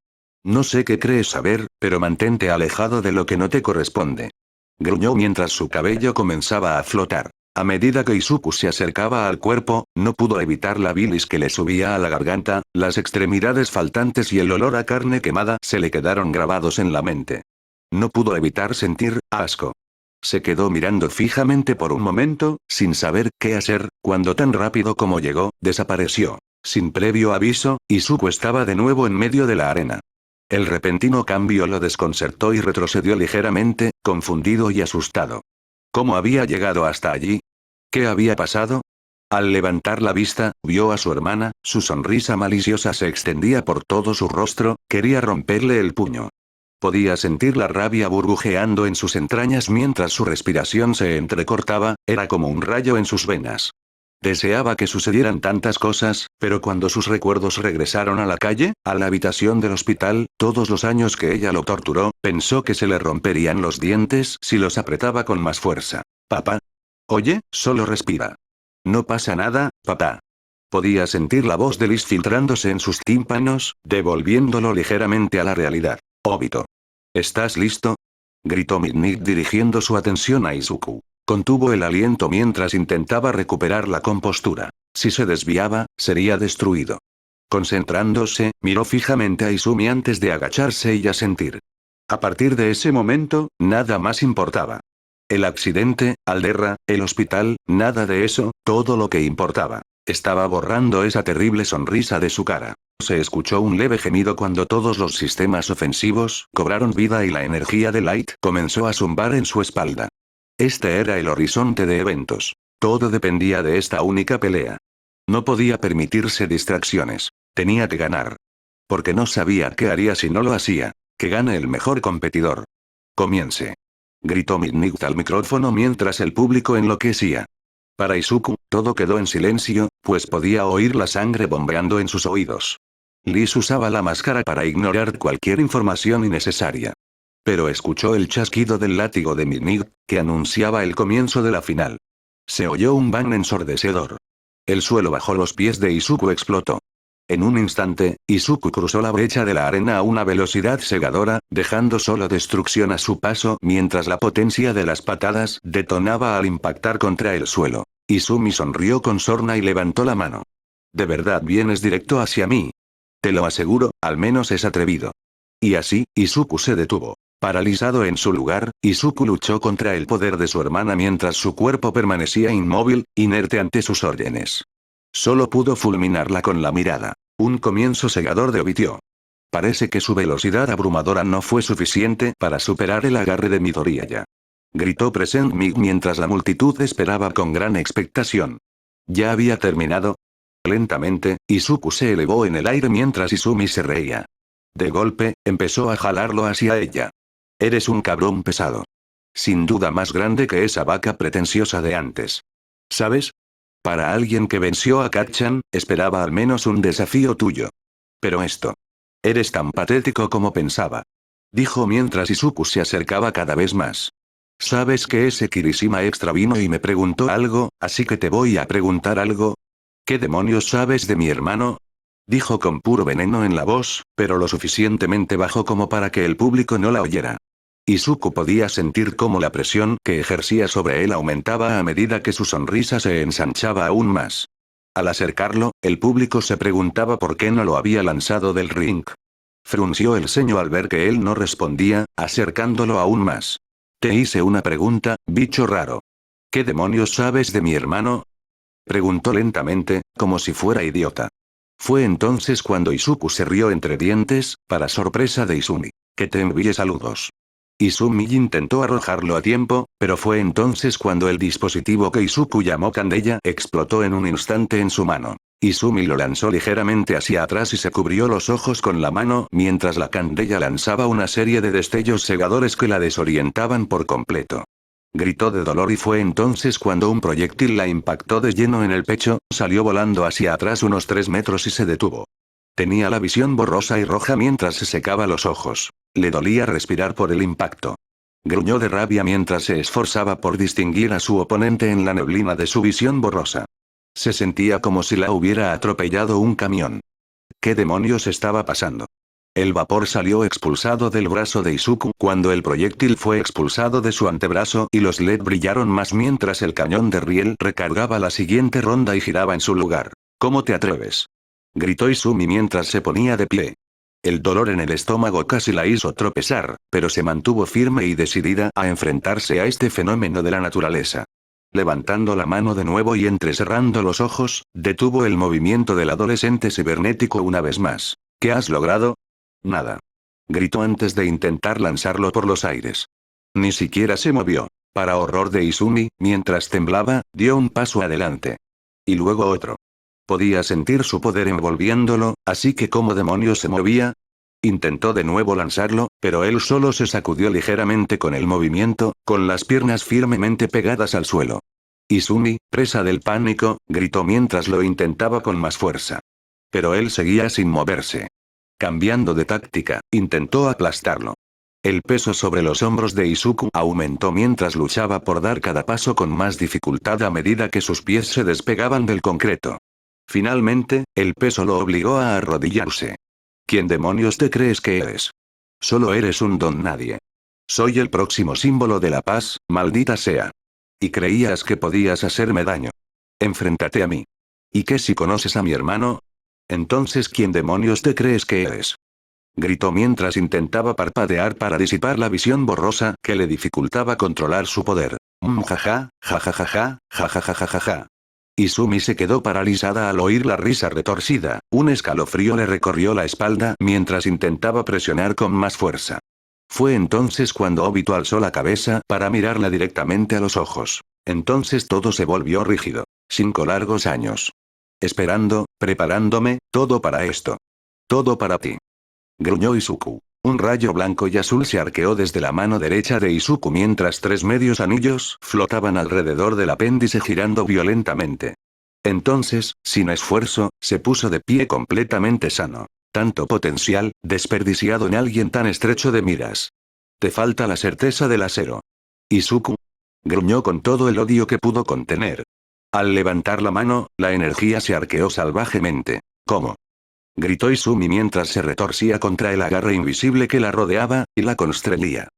No sé qué crees saber, pero mantente alejado de lo que no te corresponde. Gruñó mientras su cabello comenzaba a flotar. A medida que Izuku se acercaba al cuerpo, no pudo evitar la bilis que le subía a la garganta, las extremidades faltantes y el olor a carne quemada se le quedaron grabados en la mente. No pudo evitar sentir asco. Se quedó mirando fijamente por un momento, sin saber qué hacer, cuando tan rápido como llegó, desapareció. Sin previo aviso, Izuku estaba de nuevo en medio de la arena. El repentino cambio lo desconcertó y retrocedió ligeramente, confundido y asustado. ¿Cómo había llegado hasta allí? ¿Qué había pasado? Al levantar la vista, vio a su hermana, su sonrisa maliciosa se extendía por todo su rostro, quería romperle el puño. Podía sentir la rabia burbujeando en sus entrañas mientras su respiración se entrecortaba, era como un rayo en sus venas. Deseaba que sucedieran tantas cosas, pero cuando sus recuerdos regresaron a la calle, a la habitación del hospital, todos los años que ella lo torturó, pensó que se le romperían los dientes si los apretaba con más fuerza. Papá. Oye, solo respira. No pasa nada, papá. Podía sentir la voz de Liz filtrándose en sus tímpanos, devolviéndolo ligeramente a la realidad. Obito. ¿Estás listo? Gritó Midnight dirigiendo su atención a Izuku. Contuvo el aliento mientras intentaba recuperar la compostura. Si se desviaba, sería destruido. Concentrándose, miró fijamente a Izumi antes de agacharse y asentir. A partir de ese momento, nada más importaba. El accidente, Alderra, el hospital, nada de eso, todo lo que importaba. Estaba borrando esa terrible sonrisa de su cara. Se escuchó un leve gemido cuando todos los sistemas ofensivos cobraron vida y la energía de Light comenzó a zumbar en su espalda. Este era el horizonte de eventos. Todo dependía de esta única pelea. No podía permitirse distracciones. Tenía que ganar. Porque no sabía qué haría si no lo hacía. Que gane el mejor competidor. Comience. Gritó Midnight al micrófono mientras el público enloquecía. Para Izuku, todo quedó en silencio, pues podía oír la sangre bombeando en sus oídos. Liz usaba la máscara para ignorar cualquier información innecesaria. Pero escuchó el chasquido del látigo de Midnight, que anunciaba el comienzo de la final. Se oyó un bang ensordecedor. El suelo bajo los pies de Izuku explotó. En un instante, Izuku cruzó la brecha de la arena a una velocidad cegadora, dejando solo destrucción a su paso mientras la potencia de las patadas detonaba al impactar contra el suelo. Izumi sonrió con sorna y levantó la mano. ¿De verdad vienes directo hacia mí? Te lo aseguro, al menos es atrevido. Y así, Izuku se detuvo. Paralizado en su lugar, Izuku luchó contra el poder de su hermana mientras su cuerpo permanecía inmóvil, inerte ante sus órdenes. Solo pudo fulminarla con la mirada. Un comienzo cegador de Obitio. Parece que su velocidad abrumadora no fue suficiente para superar el agarre de Midoriyaya. Gritó Present Mig mientras la multitud esperaba con gran expectación. ¿Ya había terminado? Lentamente, Izuku se elevó en el aire mientras Izumi se reía. De golpe, empezó a jalarlo hacia ella. Eres un cabrón pesado. Sin duda más grande que esa vaca pretenciosa de antes. ¿Sabes? Para alguien que venció a Kacchan, esperaba al menos un desafío tuyo. Pero esto. Eres tan patético como pensaba. Dijo mientras Izuku se acercaba cada vez más. ¿Sabes que ese Kirishima extra vino y me preguntó algo, así que te voy a preguntar algo? ¿Qué demonios sabes de mi hermano? Dijo con puro veneno en la voz, pero lo suficientemente bajo como para que el público no la oyera. Izuku podía sentir cómo la presión que ejercía sobre él aumentaba a medida que su sonrisa se ensanchaba aún más. Al acercarlo, el público se preguntaba por qué no lo había lanzado del ring. Frunció el ceño al ver que él no respondía, acercándolo aún más. Te hice una pregunta, bicho raro. ¿Qué demonios sabes de mi hermano? Preguntó lentamente, como si fuera idiota. Fue entonces cuando Izuku se rió entre dientes, para sorpresa de Izumi. Que te envíe saludos. Izumi intentó arrojarlo a tiempo, pero fue entonces cuando el dispositivo que Izuku llamó Candela explotó en un instante en su mano. Izumi lo lanzó ligeramente hacia atrás y se cubrió los ojos con la mano mientras la Candela lanzaba una serie de destellos cegadores que la desorientaban por completo. Gritó de dolor y fue entonces cuando un proyectil la impactó de lleno en el pecho, salió volando hacia atrás unos 3 metros y se detuvo. Tenía la visión borrosa y roja mientras se secaba los ojos. Le dolía respirar por el impacto. Gruñó de rabia mientras se esforzaba por distinguir a su oponente en la neblina de su visión borrosa. Se sentía como si la hubiera atropellado un camión. ¿Qué demonios estaba pasando? El vapor salió expulsado del brazo de Izuku cuando el proyectil fue expulsado de su antebrazo y los LED brillaron más mientras el cañón de riel recargaba la siguiente ronda y giraba en su lugar. ¿Cómo te atreves? Gritó Izumi mientras se ponía de pie. El dolor en el estómago casi la hizo tropezar, pero se mantuvo firme y decidida a enfrentarse a este fenómeno de la naturaleza. Levantando la mano de nuevo y entrecerrando los ojos, detuvo el movimiento del adolescente cibernético una vez más. ¿Qué has logrado? Nada. Gritó antes de intentar lanzarlo por los aires. Ni siquiera se movió. Para horror de Izumi, mientras temblaba, dio un paso adelante. Y luego otro. Podía sentir su poder envolviéndolo, así que ¿cómo demonios se movía? Intentó de nuevo lanzarlo, pero él solo se sacudió ligeramente con el movimiento, con las piernas firmemente pegadas al suelo. Izumi, presa del pánico, gritó mientras lo intentaba con más fuerza. Pero él seguía sin moverse. Cambiando de táctica, intentó aplastarlo. El peso sobre los hombros de Izuku aumentó mientras luchaba por dar cada paso con más dificultad a medida que sus pies se despegaban del concreto. Finalmente, el peso lo obligó a arrodillarse. ¿Quién demonios te crees que eres? Solo eres un don nadie. Soy el próximo símbolo de la paz, maldita sea. Y creías que podías hacerme daño. Enfréntate a mí. ¿Y qué si conoces a mi hermano? Entonces ¿quién demonios te crees que eres? Gritó mientras intentaba parpadear para disipar la visión borrosa que le dificultaba controlar su poder. Jaja, jajajaja, jajajajaja. Izumi se quedó paralizada al oír la risa retorcida, un escalofrío le recorrió la espalda mientras intentaba presionar con más fuerza. Fue entonces cuando Obito alzó la cabeza para mirarla directamente a los ojos. Entonces todo se volvió rígido. 5 largos años. Esperando, preparándome, todo para esto. Todo para ti. Gruñó Izuku. Un rayo blanco y azul se arqueó desde la mano derecha de Izuku mientras 3 medios anillos flotaban alrededor del apéndice girando violentamente. Entonces, sin esfuerzo, se puso de pie completamente sano. Tanto potencial, desperdiciado en alguien tan estrecho de miras. Te falta la certeza del acero. Izuku. Gruñó con todo el odio que pudo contener. Al levantar la mano, la energía se arqueó salvajemente. ¿Cómo? Gritó Izumi mientras se retorcía contra el agarre invisible que la rodeaba, y la constreñía.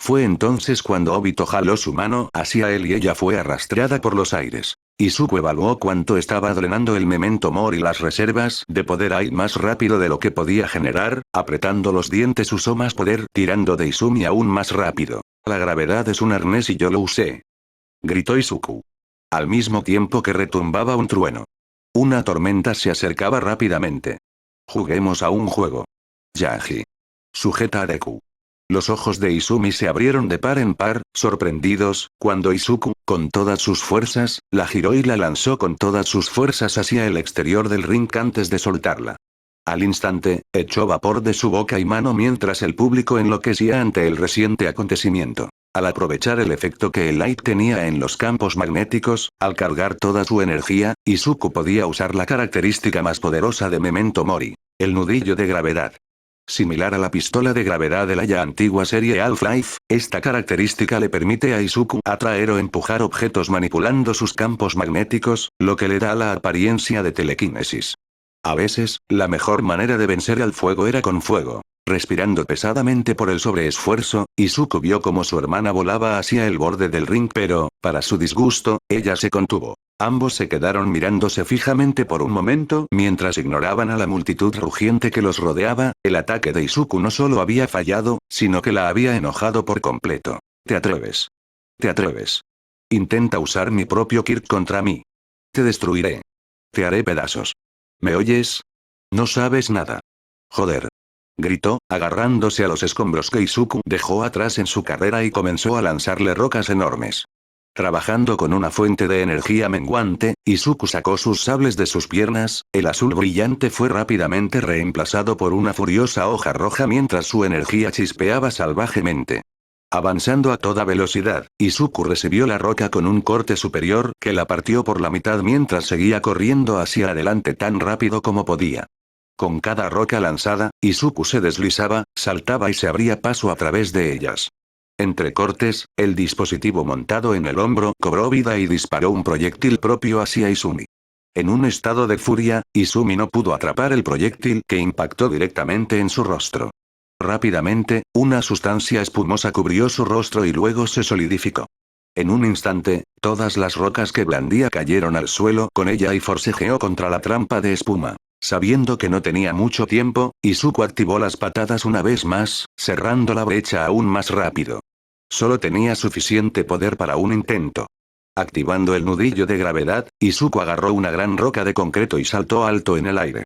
Fue entonces cuando Obito jaló su mano hacia él y ella fue arrastrada por los aires. Izuku evaluó cuánto estaba drenando el Memento Mori y las reservas de poder Ai más rápido de lo que podía generar, apretando los dientes usó más poder tirando de Izumi aún más rápido. La gravedad es un arnés y yo lo usé. Gritó Izuku. Al mismo tiempo que retumbaba un trueno. Una tormenta se acercaba rápidamente. Juguemos a un juego. Yagi. Sujeta a Deku. Los ojos de Izumi se abrieron de par en par, sorprendidos, cuando Izuku, con todas sus fuerzas, la giró y la lanzó con todas sus fuerzas hacia el exterior del ring antes de soltarla. Al instante, echó vapor de su boca y mano mientras el público enloquecía ante el reciente acontecimiento. Al aprovechar el efecto que el Light tenía en los campos magnéticos, al cargar toda su energía, Izuku podía usar la característica más poderosa de Memento Mori, el nudillo de gravedad. Similar a la pistola de gravedad de la ya antigua serie Half-Life, esta característica le permite a Izuku atraer o empujar objetos manipulando sus campos magnéticos, lo que le da la apariencia de telequinesis. A veces, la mejor manera de vencer al fuego era con fuego. Respirando pesadamente por el sobreesfuerzo, Izuku vio como su hermana volaba hacia el borde del ring pero, para su disgusto, ella se contuvo. Ambos se quedaron mirándose fijamente por un momento mientras ignoraban a la multitud rugiente que los rodeaba. El ataque de Izuku no solo había fallado, sino que la había enojado por completo. ¿Te atreves? ¿Te atreves? Intenta usar mi propio Kirk contra mí. Te destruiré. Te haré pedazos. ¿Me oyes? No sabes nada. Joder. Gritó, agarrándose a los escombros que Izuku dejó atrás en su carrera y comenzó a lanzarle rocas enormes. Trabajando con una fuente de energía menguante, Izuku sacó sus sables de sus piernas, el azul brillante fue rápidamente reemplazado por una furiosa hoja roja mientras su energía chispeaba salvajemente. Avanzando a toda velocidad, Izuku recibió la roca con un corte superior que la partió por la mitad mientras seguía corriendo hacia adelante tan rápido como podía. Con cada roca lanzada, Izuku se deslizaba, saltaba y se abría paso a través de ellas. Entre cortes, el dispositivo montado en el hombro cobró vida y disparó un proyectil propio hacia Izumi. En un estado de furia, Izumi no pudo atrapar el proyectil que impactó directamente en su rostro. Rápidamente, una sustancia espumosa cubrió su rostro y luego se solidificó. En un instante, todas las rocas que blandía cayeron al suelo con ella y forcejeó contra la trampa de espuma. Sabiendo que no tenía mucho tiempo, Izuku activó las patadas una vez más, cerrando la brecha aún más rápido. Solo tenía suficiente poder para un intento. Activando el nudillo de gravedad, Izuku agarró una gran roca de concreto y saltó alto en el aire.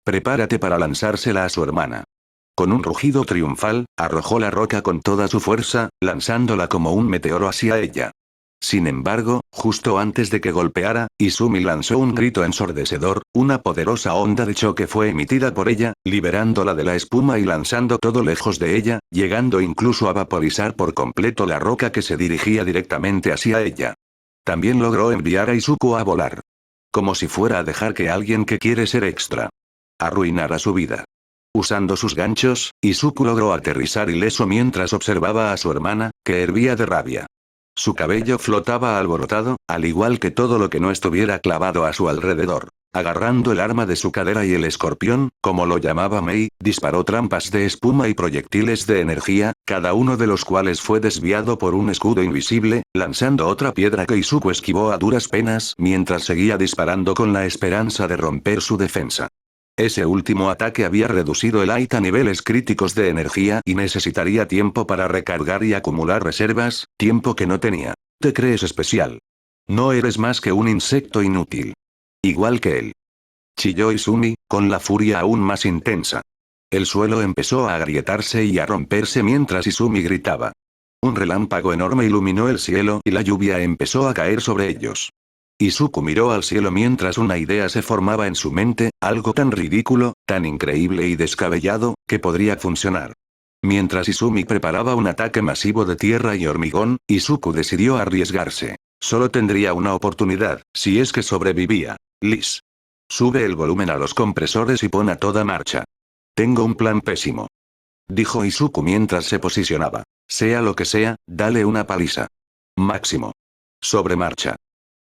Prepárate para lanzársela a su hermana. Con un rugido triunfal, arrojó la roca con toda su fuerza, lanzándola como un meteoro hacia ella. Sin embargo, justo antes de que golpeara, Izumi lanzó un grito ensordecedor, una poderosa onda de choque fue emitida por ella, liberándola de la espuma y lanzando todo lejos de ella, llegando incluso a vaporizar por completo la roca que se dirigía directamente hacia ella. También logró enviar a Izuku a volar. Como si fuera a dejar que alguien que quiere ser extra arruinara su vida. Usando sus ganchos, Izuku logró aterrizar ileso mientras observaba a su hermana, que hervía de rabia. Su cabello flotaba alborotado, al igual que todo lo que no estuviera clavado a su alrededor. Agarrando el arma de su cadera y el escorpión, como lo llamaba Mei, disparó trampas de espuma y proyectiles de energía, cada uno de los cuales fue desviado por un escudo invisible, lanzando otra piedra que Izuku esquivó a duras penas mientras seguía disparando con la esperanza de romper su defensa. Ese último ataque había reducido el Light a niveles críticos de energía y necesitaría tiempo para recargar y acumular reservas, tiempo que no tenía. ¿Te crees especial? No eres más que un insecto inútil. Igual que él. Chilló Izumi, con la furia aún más intensa. El suelo empezó a agrietarse y a romperse mientras Izumi gritaba. Un relámpago enorme iluminó el cielo y la lluvia empezó a caer sobre ellos. Izuku miró al cielo mientras una idea se formaba en su mente, algo tan ridículo, tan increíble y descabellado, que podría funcionar. Mientras Izumi preparaba un ataque masivo de tierra y hormigón, Izuku decidió arriesgarse. Solo tendría una oportunidad, si es que sobrevivía. Liz. Sube el volumen a los compresores y pon a toda marcha. Tengo un plan pésimo. Dijo Izuku mientras se posicionaba. Sea lo que sea, dale una paliza. Máximo. Sobre marcha.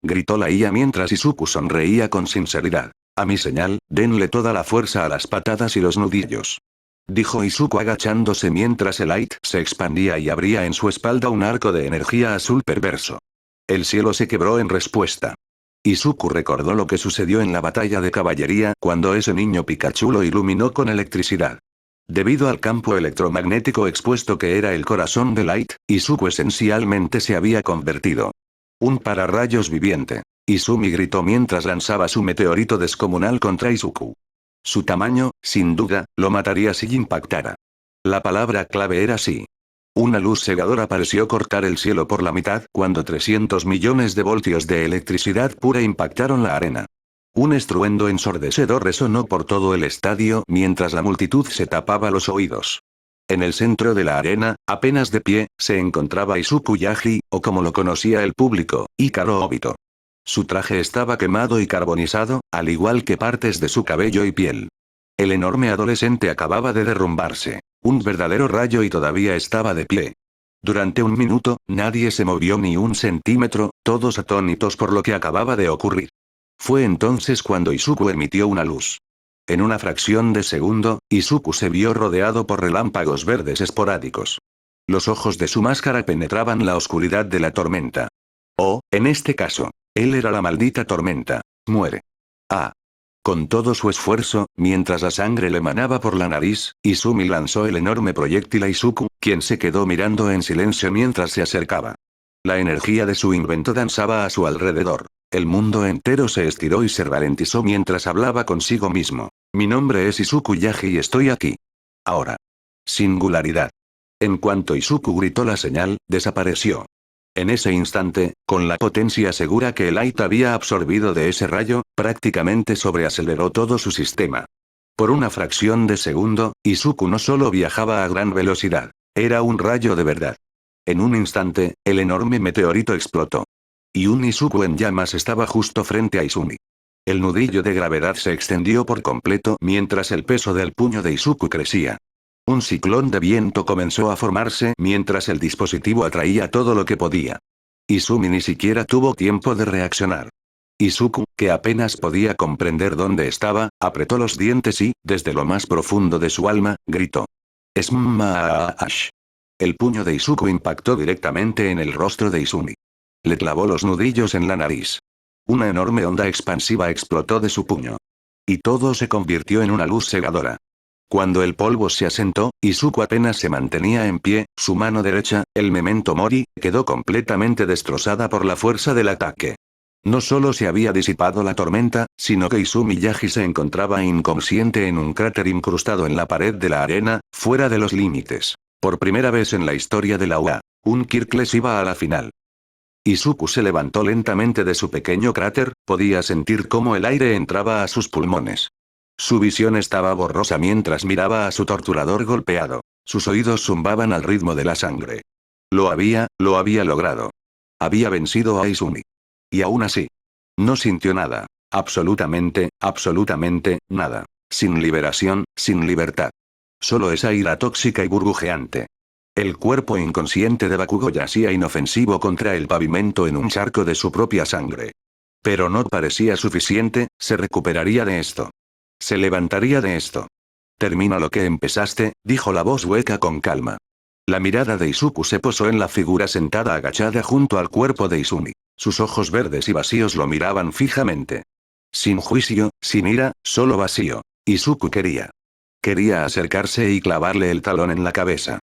Gritó la IA mientras Izuku sonreía con sinceridad. A mi señal, denle toda la fuerza a las patadas y los nudillos. dijo Izuku agachándose mientras el Light se expandía y abría en su espalda un arco de energía azul perverso. El cielo se quebró en respuesta. Izuku recordó lo que sucedió en la batalla de caballería cuando ese niño Pikachu lo iluminó con electricidad. Debido al campo electromagnético expuesto que era el corazón de Light, Izuku esencialmente se había convertido. Un pararrayos viviente. Izumi gritó mientras lanzaba su meteorito descomunal contra Izuku. Su tamaño, sin duda, lo mataría si impactara. La palabra clave era sí. Una luz cegadora pareció cortar el cielo por la mitad cuando 300 millones de voltios de electricidad pura impactaron la arena. Un estruendo ensordecedor resonó por todo el estadio mientras la multitud se tapaba los oídos. En el centro de la arena, apenas de pie, se encontraba Izuku Yagi, o como lo conocía el público, Ícaro Obito. Su traje estaba quemado y carbonizado, al igual que partes de su cabello y piel. El enorme adolescente acababa de derrumbarse. Un verdadero rayo y todavía estaba de pie. Durante un minuto, nadie se movió ni un centímetro, todos atónitos por lo que acababa de ocurrir. Fue entonces cuando Izuku emitió una luz. En una fracción de segundo, Izuku se vio rodeado por relámpagos verdes esporádicos. Los ojos de su máscara penetraban la oscuridad de la tormenta. Oh, en este caso, él era la maldita tormenta. Muere. Ah. Con todo su esfuerzo, mientras la sangre le manaba por la nariz, Izumi lanzó el enorme proyectil a Izuku, quien se quedó mirando en silencio mientras se acercaba. La energía de su invento danzaba a su alrededor. El mundo entero se estiró y se ralentizó mientras hablaba consigo mismo. Mi nombre es Izuku Yagi y estoy aquí. Ahora. Singularidad. En cuanto Izuku gritó la señal, desapareció. En ese instante, con la potencia segura que el Light había absorbido de ese rayo, prácticamente sobreaceleró todo su sistema. Por una fracción de segundo, Izuku no solo viajaba a gran velocidad, era un rayo de verdad. En un instante, el enorme meteorito explotó. Y un Izuku en llamas estaba justo frente a Izumi. El nudillo de gravedad se extendió por completo mientras el peso del puño de Izuku crecía. Un ciclón de viento comenzó a formarse mientras el dispositivo atraía todo lo que podía. Izumi ni siquiera tuvo tiempo de reaccionar. Izuku, que apenas podía comprender dónde estaba, apretó los dientes y, desde lo más profundo de su alma, gritó. Smash. El puño de Izuku impactó directamente en el rostro de Izumi. Le clavó los nudillos en la nariz. Una enorme onda expansiva explotó de su puño. Y todo se convirtió en una luz cegadora. Cuando el polvo se asentó, Izuku apenas se mantenía en pie, su mano derecha, el memento mori, quedó completamente destrozada por la fuerza del ataque. No solo se había disipado la tormenta, sino que Izumi Yagi se encontraba inconsciente en un cráter incrustado en la pared de la arena, fuera de los límites. Por primera vez en la historia de la UA, un Kirkles iba a la final. Izuku se levantó lentamente de su pequeño cráter, podía sentir cómo el aire entraba a sus pulmones. Su visión estaba borrosa mientras miraba a su torturador golpeado. Sus oídos zumbaban al ritmo de la sangre. Lo había logrado. Había vencido a Izumi. Y aún así. No sintió nada. Absolutamente nada. Sin liberación, sin libertad. Solo esa ira tóxica y burbujeante. El cuerpo inconsciente de Bakugo yacía inofensivo contra el pavimento en un charco de su propia sangre. Pero no parecía suficiente, se recuperaría de esto. Se levantaría de esto. Termina lo que empezaste, dijo la voz hueca con calma. La mirada de Izuku se posó en la figura sentada agachada junto al cuerpo de Izumi. Sus ojos verdes y vacíos lo miraban fijamente. Sin juicio, sin ira, solo vacío. Izuku quería. Quería acercarse y clavarle el talón en la cabeza.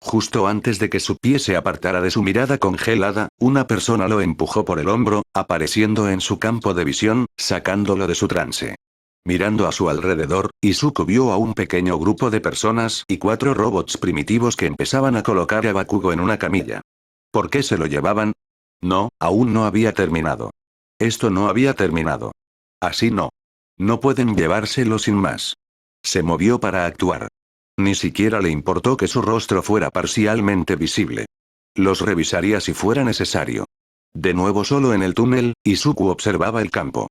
Justo antes de que su pie se apartara de su mirada congelada, una persona lo empujó por el hombro, apareciendo en su campo de visión, sacándolo de su trance. Mirando a su alrededor, Izuku vio a un pequeño grupo de personas y 4 robots primitivos que empezaban a colocar a Bakugo en una camilla. ¿Por qué se lo llevaban? No, aún no había terminado. Esto no había terminado. Así no. No pueden llevárselo sin más. Se movió para actuar. Ni siquiera le importó que su rostro fuera parcialmente visible. Los revisaría si fuera necesario. De nuevo solo en el túnel, Izuku observaba el campo.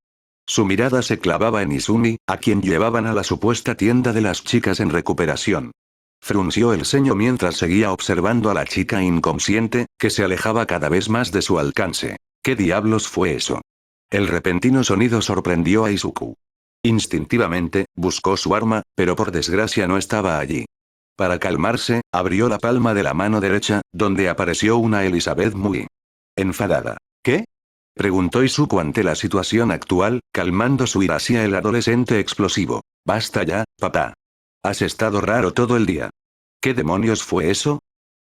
Su mirada se clavaba en Izumi, a quien llevaban a la supuesta tienda de las chicas en recuperación. Frunció el ceño mientras seguía observando a la chica inconsciente, que se alejaba cada vez más de su alcance. ¿Qué diablos fue eso? El repentino sonido sorprendió a Izuku. Instintivamente, buscó su arma, pero por desgracia no estaba allí. Para calmarse, abrió la palma de la mano derecha, donde apareció una Elizabeth muy enfadada. ¿Qué? Preguntó Izuku ante la situación actual, calmando su ira hacia el adolescente explosivo. Basta ya, papá. Has estado raro todo el día. ¿Qué demonios fue eso?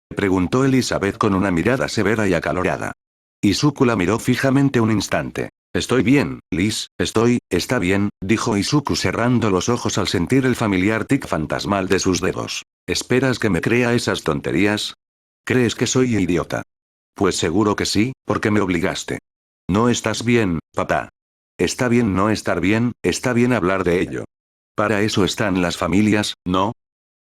Preguntó Elizabeth con una mirada severa y acalorada. Izuku la miró fijamente un instante. Estoy bien, Liz, está bien, dijo Izuku cerrando los ojos al sentir el familiar tic fantasmal de sus dedos. ¿Esperas que me crea esas tonterías? ¿Crees que soy idiota? Pues seguro que sí, porque me obligaste. No estás bien, papá. Está bien no estar bien, está bien hablar de ello. Para eso están las familias, ¿no?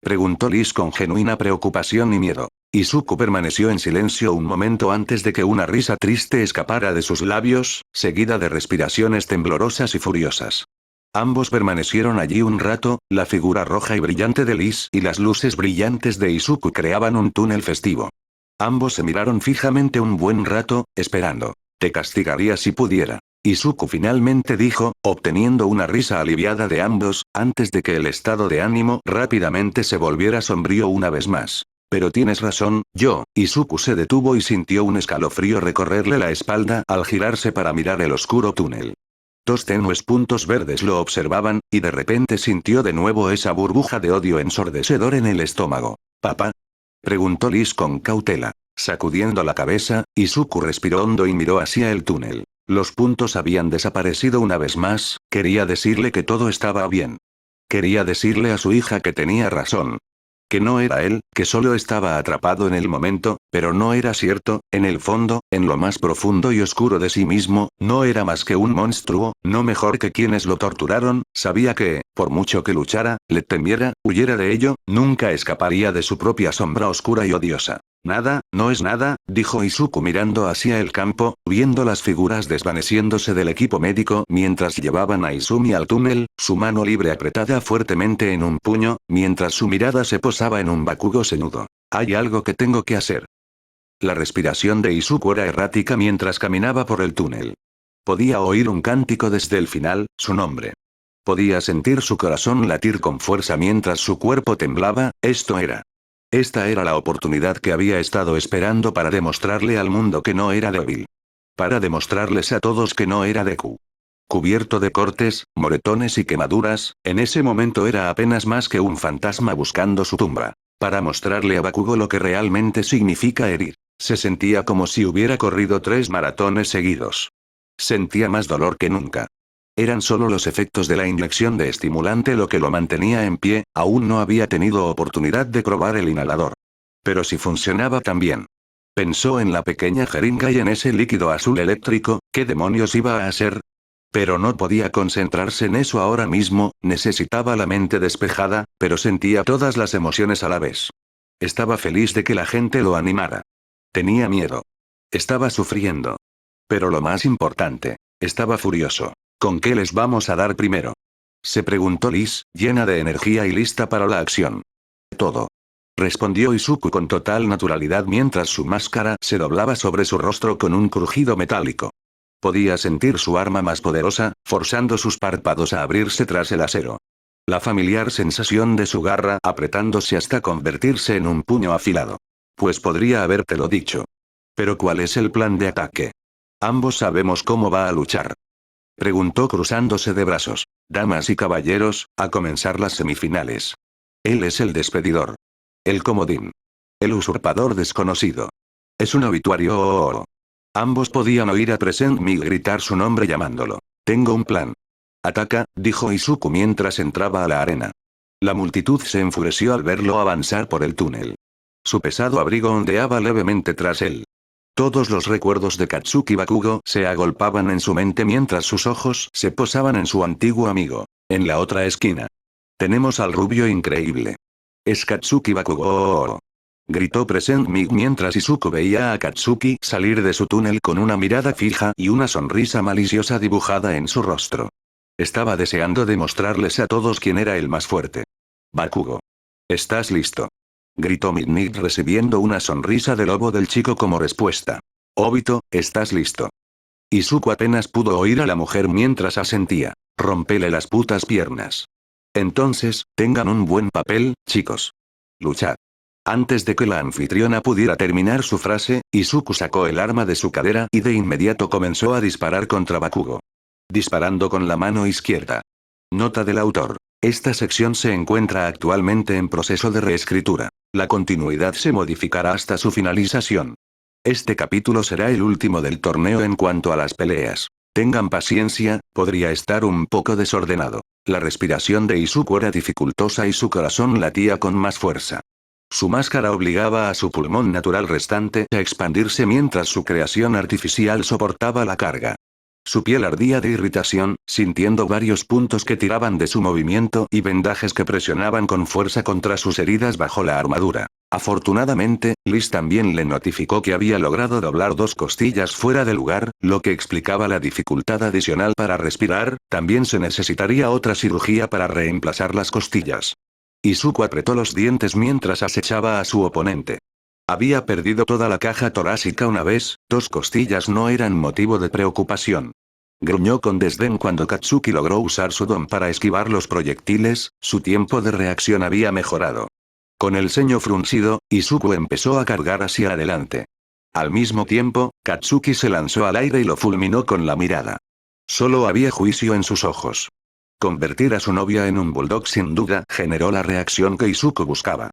Preguntó Liz con genuina preocupación y miedo. Izuku permaneció en silencio un momento antes de que una risa triste escapara de sus labios, seguida de respiraciones temblorosas y furiosas. Ambos permanecieron allí un rato, la figura roja y brillante de Liz y las luces brillantes de Izuku creaban un túnel festivo. Ambos se miraron fijamente un buen rato, esperando. Te castigaría si pudiera. Izuku finalmente dijo, obteniendo una risa aliviada de ambos, antes de que el estado de ánimo rápidamente se volviera sombrío una vez más. Pero tienes razón, Izuku se detuvo y sintió un escalofrío recorrerle la espalda al girarse para mirar el oscuro túnel. Dos tenues puntos verdes lo observaban, y de repente sintió de nuevo esa burbuja de odio ensordecedor en el estómago. ¿Papá? Preguntó Liz con cautela. Sacudiendo la cabeza, Izuku respiró hondo y miró hacia el túnel. Los puntos habían desaparecido una vez más, quería decirle que todo estaba bien. Quería decirle a su hija que tenía razón. Que no era él, que solo estaba atrapado en el momento, pero no era cierto, en el fondo, en lo más profundo y oscuro de sí mismo, no era más que un monstruo, no mejor que quienes lo torturaron, sabía que, por mucho que luchara, le temiera, huyera de ello, nunca escaparía de su propia sombra oscura y odiosa. Nada, no es nada, dijo Izuku mirando hacia el campo, viendo las figuras desvaneciéndose del equipo médico mientras llevaban a Izumi al túnel, su mano libre apretada fuertemente en un puño, mientras su mirada se posaba en un Bakugo ceñudo. Hay algo que tengo que hacer. La respiración de Izuku era errática mientras caminaba por el túnel. Podía oír un cántico desde el final, su nombre. Podía sentir su corazón latir con fuerza mientras su cuerpo temblaba, Esta era la oportunidad que había estado esperando para demostrarle al mundo que no era débil. Para demostrarles a todos que no era Deku. Cubierto de cortes, moretones y quemaduras, en ese momento era apenas más que un fantasma buscando su tumba. Para mostrarle a Bakugo lo que realmente significa herir. Se sentía como si hubiera corrido 3 maratones seguidos. Sentía más dolor que nunca. Eran solo los efectos de la inyección de estimulante lo que lo mantenía en pie, aún no había tenido oportunidad de probar el inhalador. Pero si funcionaba también. Pensó en la pequeña jeringa y en ese líquido azul eléctrico, ¿qué demonios iba a hacer? Pero no podía concentrarse en eso ahora mismo, necesitaba la mente despejada, pero sentía todas las emociones a la vez. Estaba feliz de que la gente lo animara. Tenía miedo. Estaba sufriendo. Pero lo más importante, estaba furioso. ¿Con qué les vamos a dar primero? Se preguntó Liz, llena de energía y lista para la acción. Todo. Respondió Izuku con total naturalidad mientras su máscara se doblaba sobre su rostro con un crujido metálico. Podía sentir su arma más poderosa, forzando sus párpados a abrirse tras el acero. La familiar sensación de su garra apretándose hasta convertirse en un puño afilado. Pues podría habértelo dicho. Pero ¿cuál es el plan de ataque? Ambos sabemos cómo va a luchar. Preguntó cruzándose de brazos. Damas y caballeros, a comenzar las semifinales. Él es el despedidor. El comodín. El usurpador desconocido. Es un obituario. Ambos podían oír a Present Mig gritar su nombre llamándolo. Tengo un plan. Ataca, dijo Izuku mientras entraba a la arena. La multitud se enfureció al verlo avanzar por el túnel. Su pesado abrigo ondeaba levemente tras él. Todos los recuerdos de Katsuki Bakugo se agolpaban en su mente mientras sus ojos se posaban en su antiguo amigo. En la otra esquina. Tenemos al rubio increíble. Es Katsuki Bakugo. Gritó Present Mig mientras Izuku veía a Katsuki salir de su túnel con una mirada fija y una sonrisa maliciosa dibujada en su rostro. Estaba deseando demostrarles a todos quién era el más fuerte. Bakugo. ¿Estás listo? Gritó Midnight recibiendo una sonrisa de lobo del chico como respuesta. Obito, ¿estás listo? Izuku apenas pudo oír a la mujer mientras asentía. Rompele las putas piernas. Entonces, tengan un buen papel, chicos. Luchad. Antes de que la anfitriona pudiera terminar su frase, Izuku sacó el arma de su cadera y de inmediato comenzó a disparar contra Bakugo. Disparando con la mano izquierda. Nota del autor. Esta sección se encuentra actualmente en proceso de reescritura. La continuidad se modificará hasta su finalización. Este capítulo será el último del torneo en cuanto a las peleas. Tengan paciencia, podría estar un poco desordenado. La respiración de Izuku era dificultosa y su corazón latía con más fuerza. Su máscara obligaba a su pulmón natural restante a expandirse mientras su creación artificial soportaba la carga. Su piel ardía de irritación, sintiendo varios puntos que tiraban de su movimiento y vendajes que presionaban con fuerza contra sus heridas bajo la armadura. Afortunadamente, Liz también le notificó que había logrado doblar 2 costillas fuera de lugar, lo que explicaba la dificultad adicional para respirar. También se necesitaría otra cirugía para reemplazar las costillas. Izuku apretó los dientes mientras acechaba a su oponente. Había perdido toda la caja torácica una vez, 2 costillas no eran motivo de preocupación. Gruñó con desdén cuando Katsuki logró usar su don para esquivar los proyectiles, su tiempo de reacción había mejorado. Con el ceño fruncido, Izuku empezó a cargar hacia adelante. Al mismo tiempo, Katsuki se lanzó al aire y lo fulminó con la mirada. Solo había juicio en sus ojos. Convertir a su novia en un bulldog sin duda generó la reacción que Izuku buscaba.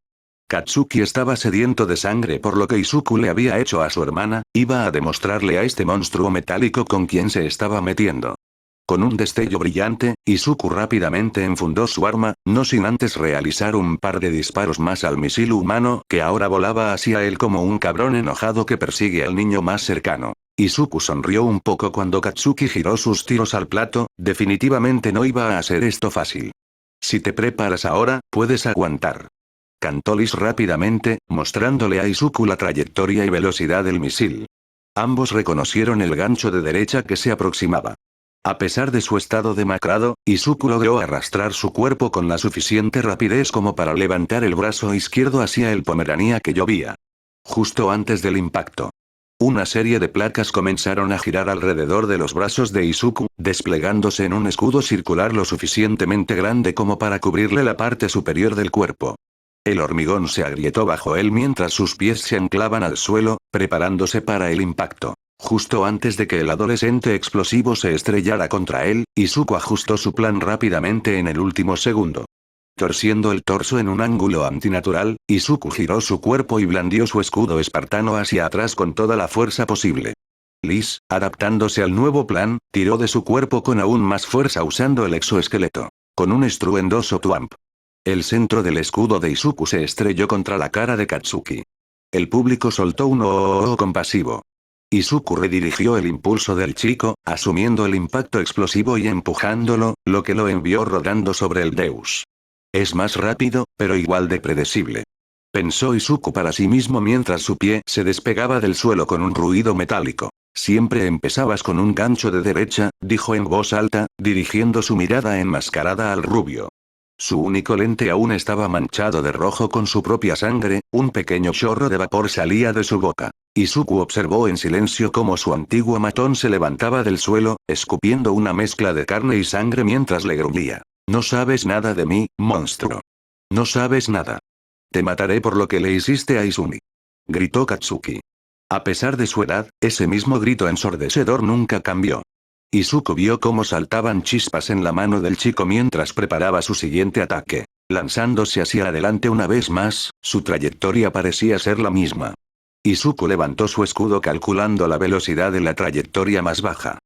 Katsuki estaba sediento de sangre por lo que Izuku le había hecho a su hermana, iba a demostrarle a este monstruo metálico con quien se estaba metiendo. Con un destello brillante, Izuku rápidamente enfundó su arma, no sin antes realizar un par de disparos más al misil humano que ahora volaba hacia él como un cabrón enojado que persigue al niño más cercano. Izuku sonrió un poco cuando Katsuki giró sus tiros al plato, definitivamente no iba a ser esto fácil. Si te preparas ahora, puedes aguantar. Cantó Liz rápidamente, mostrándole a Izuku la trayectoria y velocidad del misil. Ambos reconocieron el gancho de derecha que se aproximaba. A pesar de su estado demacrado, Izuku logró arrastrar su cuerpo con la suficiente rapidez como para levantar el brazo izquierdo hacia el Pomerania que llovía. Justo antes del impacto. Una serie de placas comenzaron a girar alrededor de los brazos de Izuku, desplegándose en un escudo circular lo suficientemente grande como para cubrirle la parte superior del cuerpo. El hormigón se agrietó bajo él mientras sus pies se anclaban al suelo, preparándose para el impacto. Justo antes de que el adolescente explosivo se estrellara contra él, Izuku ajustó su plan rápidamente en el último segundo. Torciendo el torso en un ángulo antinatural, Izuku giró su cuerpo y blandió su escudo espartano hacia atrás con toda la fuerza posible. Liz, adaptándose al nuevo plan, tiró de su cuerpo con aún más fuerza usando el exoesqueleto. Con un estruendoso thwomp. El centro del escudo de Izuku se estrelló contra la cara de Katsuki. El público soltó un oh compasivo. Izuku redirigió el impulso del chico, asumiendo el impacto explosivo y empujándolo, lo que lo envió rodando sobre el Deus. Es más rápido, pero igual de predecible. Pensó Izuku para sí mismo mientras su pie se despegaba del suelo con un ruido metálico. Siempre empezabas con un gancho de derecha, dijo en voz alta, dirigiendo su mirada enmascarada al rubio. Su único lente aún estaba manchado de rojo con su propia sangre, un pequeño chorro de vapor salía de su boca. Izuku observó en silencio cómo su antiguo matón se levantaba del suelo, escupiendo una mezcla de carne y sangre mientras le gruñía. No sabes nada de mí, monstruo. No sabes nada. Te mataré por lo que le hiciste a Izumi. Gritó Katsuki. A pesar de su edad, ese mismo grito ensordecedor nunca cambió. Izuku vio cómo saltaban chispas en la mano del chico mientras preparaba su siguiente ataque. Lanzándose hacia adelante una vez más, su trayectoria parecía ser la misma. Izuku levantó su escudo calculando la velocidad de la trayectoria más baja.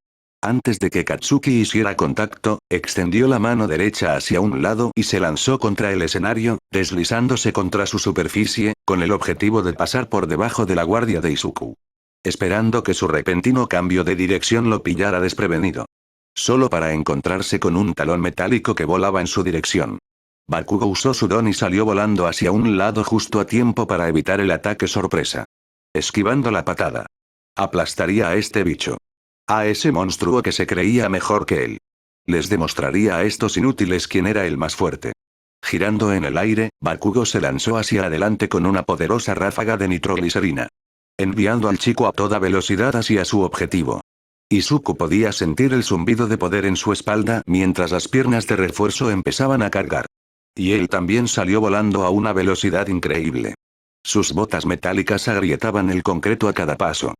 Antes de que Katsuki hiciera contacto, extendió la mano derecha hacia un lado y se lanzó contra el escenario, deslizándose contra su superficie, con el objetivo de pasar por debajo de la guardia de Izuku. Esperando que su repentino cambio de dirección lo pillara desprevenido. Solo para encontrarse con un talón metálico que volaba en su dirección. Bakugo usó su don y salió volando hacia un lado justo a tiempo para evitar el ataque sorpresa. Esquivando la patada. Aplastaría a este bicho. A ese monstruo que se creía mejor que él. Les demostraría a estos inútiles quién era el más fuerte. Girando en el aire, Bakugo se lanzó hacia adelante con una poderosa ráfaga de nitroglicerina. Enviando al chico a toda velocidad hacia su objetivo. Izuku podía sentir el zumbido de poder en su espalda mientras las piernas de refuerzo empezaban a cargar. Y él también salió volando a una velocidad increíble. Sus botas metálicas agrietaban el concreto a cada paso.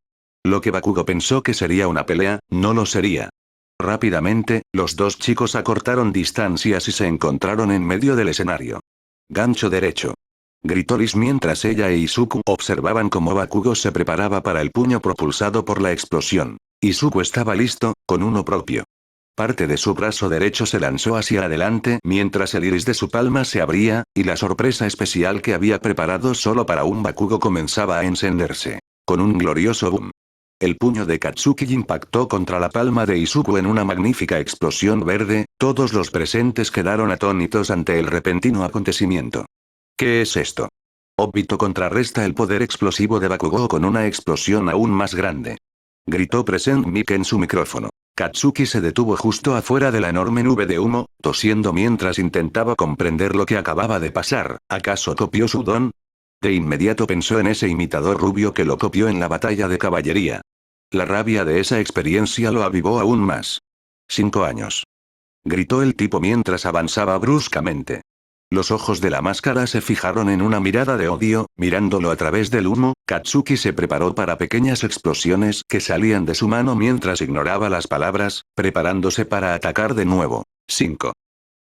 Lo que Bakugo pensó que sería una pelea, no lo sería. Rápidamente, los dos chicos acortaron distancias y se encontraron en medio del escenario. Gancho derecho. Gritó Liz mientras ella e Izuku observaban cómo Bakugo se preparaba para el puño propulsado por la explosión. Izuku estaba listo, con uno propio. Parte de su brazo derecho se lanzó hacia adelante mientras el iris de su palma se abría, y la sorpresa especial que había preparado solo para un Bakugo comenzaba a encenderse. Con un glorioso boom. El puño de Katsuki impactó contra la palma de Izuku en una magnífica explosión verde, todos los presentes quedaron atónitos ante el repentino acontecimiento. ¿Qué es esto? Obito contrarresta el poder explosivo de Bakugo con una explosión aún más grande. Gritó Present Mic en su micrófono. Katsuki se detuvo justo afuera de la enorme nube de humo, tosiendo mientras intentaba comprender lo que acababa de pasar. ¿Acaso copió su don? De inmediato pensó en ese imitador rubio que lo copió en la batalla de caballería. La rabia de esa experiencia lo avivó aún más. 5 años. Gritó el tipo mientras avanzaba bruscamente. Los ojos de la máscara se fijaron en una mirada de odio, mirándolo a través del humo. Katsuki se preparó para pequeñas explosiones que salían de su mano mientras ignoraba las palabras, preparándose para atacar de nuevo. 5.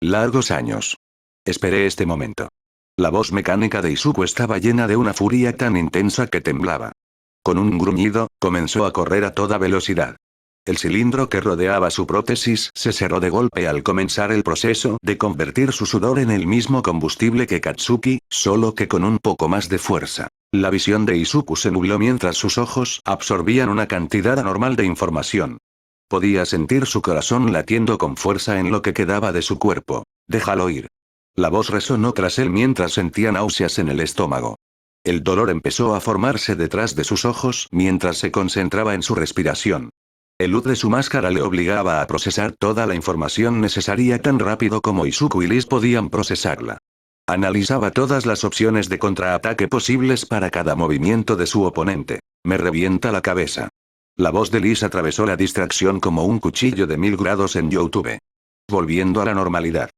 Largos años. Esperé este momento. La voz mecánica de Izuku estaba llena de una furia tan intensa que temblaba. Con un gruñido, comenzó a correr a toda velocidad. El cilindro que rodeaba su prótesis se cerró de golpe al comenzar el proceso de convertir su sudor en el mismo combustible que Katsuki, solo que con un poco más de fuerza. La visión de Izuku se nubló mientras sus ojos absorbían una cantidad anormal de información. Podía sentir su corazón latiendo con fuerza en lo que quedaba de su cuerpo. Déjalo ir. La voz resonó tras él mientras sentía náuseas en el estómago. El dolor empezó a formarse detrás de sus ojos mientras se concentraba en su respiración. El luz de su máscara le obligaba a procesar toda la información necesaria tan rápido como Izuku y Liz podían procesarla. Analizaba todas las opciones de contraataque posibles para cada movimiento de su oponente. Me revienta la cabeza. La voz de Liz atravesó la distracción como un cuchillo de 1000 grados en YouTube. Volviendo a la normalidad.